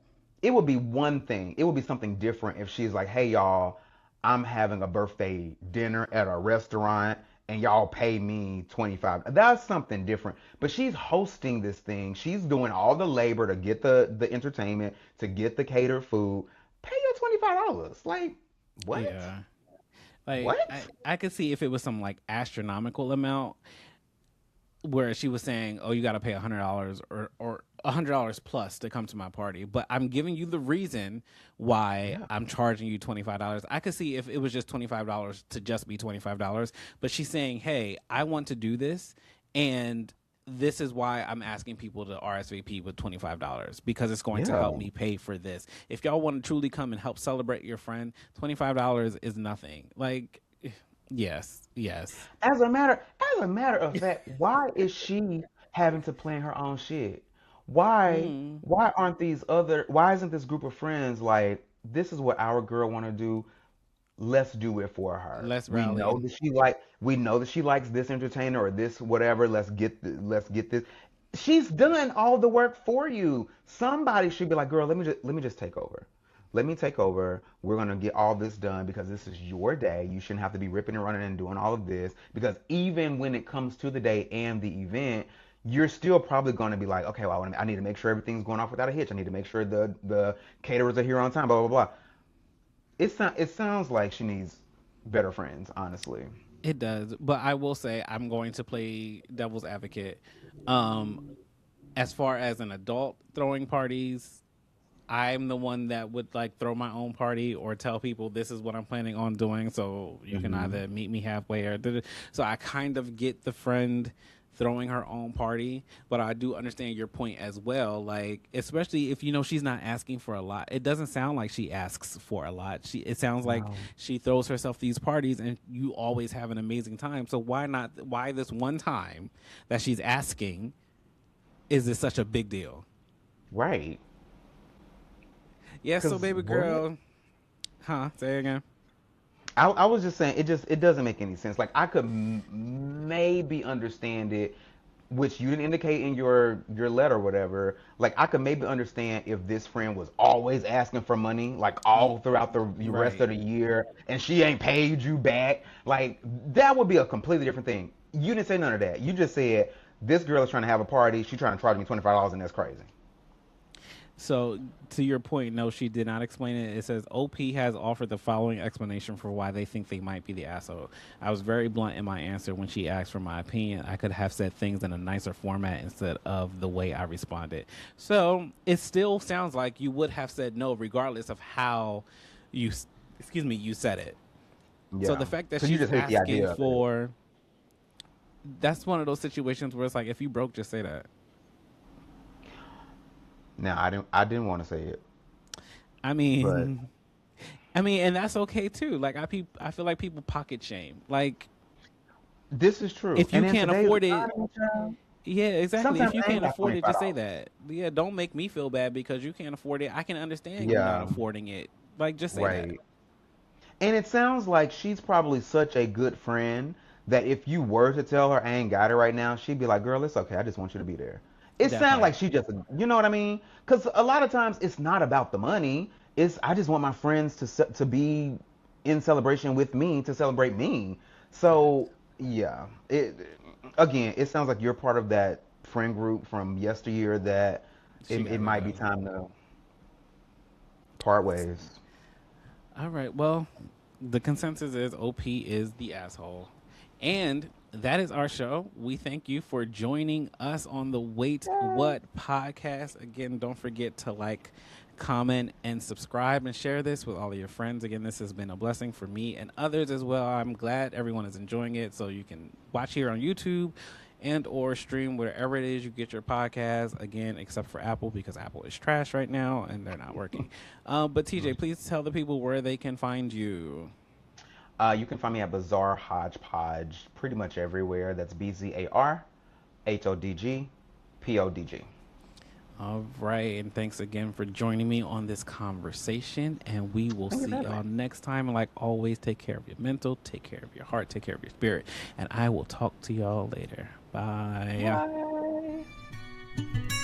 one thing. It would be something different if she's like, "Hey y'all, I'm having a birthday dinner at a restaurant, and y'all pay me 25." That's something different. But she's hosting this thing. She's doing all the labor to get the entertainment, to get the catered food. Pay your $25. Like what? Yeah. Like, What? I could see if it was some like astronomical amount where she was saying, "Oh, you got to pay $100 or $100 plus to come to my party," but I'm giving you the reason why Yeah. I'm charging you $25. I could see if it was just $25 to just be $25, but she's saying, "Hey, I want to do this, and this is why I'm asking people to RSVP with $25 because it's going to help Yeah. me pay for this. If y'all want to truly come and help celebrate your friend, $25 is nothing." Like, yes, yes, As a matter of fact, why is she having to plan her own shit? Why mm, why isn't this group of friends like, this is what our girl want to do, let's do it for her. let's We rally. know that she likes this entertainer or this whatever. Let's get this. She's done all the work for you. Somebody should be like, girl, let me just take over. Let me take over. We're gonna get all this done because this is your day. You shouldn't have to be ripping and running and doing all of this. Because even when it comes to the day and the event, you're still probably going to be like, okay, well, I need to make sure everything's going off without a hitch. I need to make sure the caterers are here on time. Blah blah blah. It sounds like she needs better friends, honestly. It does, but I will say I'm going to play devil's advocate. Um, as far as an adult throwing parties, I'm the one that would like throw my own party or tell people this is what I'm planning on doing. So you can Hmm. either meet me halfway or so I kind of get the friend throwing her own party, but I do understand your point as well. Like, especially if you know she's not asking for a lot. It doesn't sound like she asks for a lot. It sounds like No. she throws herself these parties and you always have an amazing time. So why this one time that she's asking is this such a big deal? Right. Yes, so Cause baby what? girl, huh? Say it again. I was just saying it doesn't make any sense. Like I could maybe understand it, which you didn't indicate in your letter or whatever. Like I could maybe understand if this friend was always asking for money, like all throughout the rest Right. of the year, and she ain't paid you back. Like that would be a completely different thing. You didn't say none of that. You just said this girl is trying to have a party. She's trying to charge me $25, and that's crazy. So to your point, no, she did not explain it. It says OP has offered the following explanation for why they think they might be the asshole. I was very blunt in my answer when she asked for my opinion. I could have said things in a nicer format instead of the way I responded. So it still sounds like you would have said no, regardless of how you, excuse me, you said it. So the Yeah, fact that because you she's just hate the asking idea of it. for, that's one of those situations where it's like, if you broke, just say that. Now I didn't want to say it, I but mean, and that's okay too. Like I feel like people pocket shame. Like this is true. if you And in can't today's afford it, economy, child, yeah, exactly. If sometimes you I ain't can't got afford it, just say $25. that. Yeah, don't make me feel bad because you can't afford it. I can understand you not Yeah, affording it. Like just say that. right. And it sounds like she's probably such a good friend that if you were to tell her I ain't got it right now, she'd be like, "Girl, it's okay. I just want you to be there." It That sounds part. like she just, you know what I mean? Because a lot of times it's not about the money. It's I just want my friends to be in celebration with me to celebrate me. Facts. So yeah, it again, it sounds like you're part of that friend group from yesteryear that She it gotta might be go. time to part ways. All right. Well, the consensus is OP is the asshole. And that is our show. We thank you for joining us on the Wait Yay. What podcast. Again, don't forget to like, comment, and subscribe and share this with all of your friends. Again, this has been a blessing for me and others as well. I'm glad everyone is enjoying it. So you can watch here on YouTube and or stream wherever it is you get your podcast. Again, except for Apple because Apple is trash right now and they're not working. But TJ, please tell the people where they can find you. You can find me at Bizarre Hodgepodge pretty much everywhere. That's BZARHODGPODG. All right, and thanks again for joining me on this conversation. And we will Thank you see for having me. y'all next time. And like always, take care of your mental, take care of your heart, take care of your spirit. And I will talk to y'all later. Bye. Bye.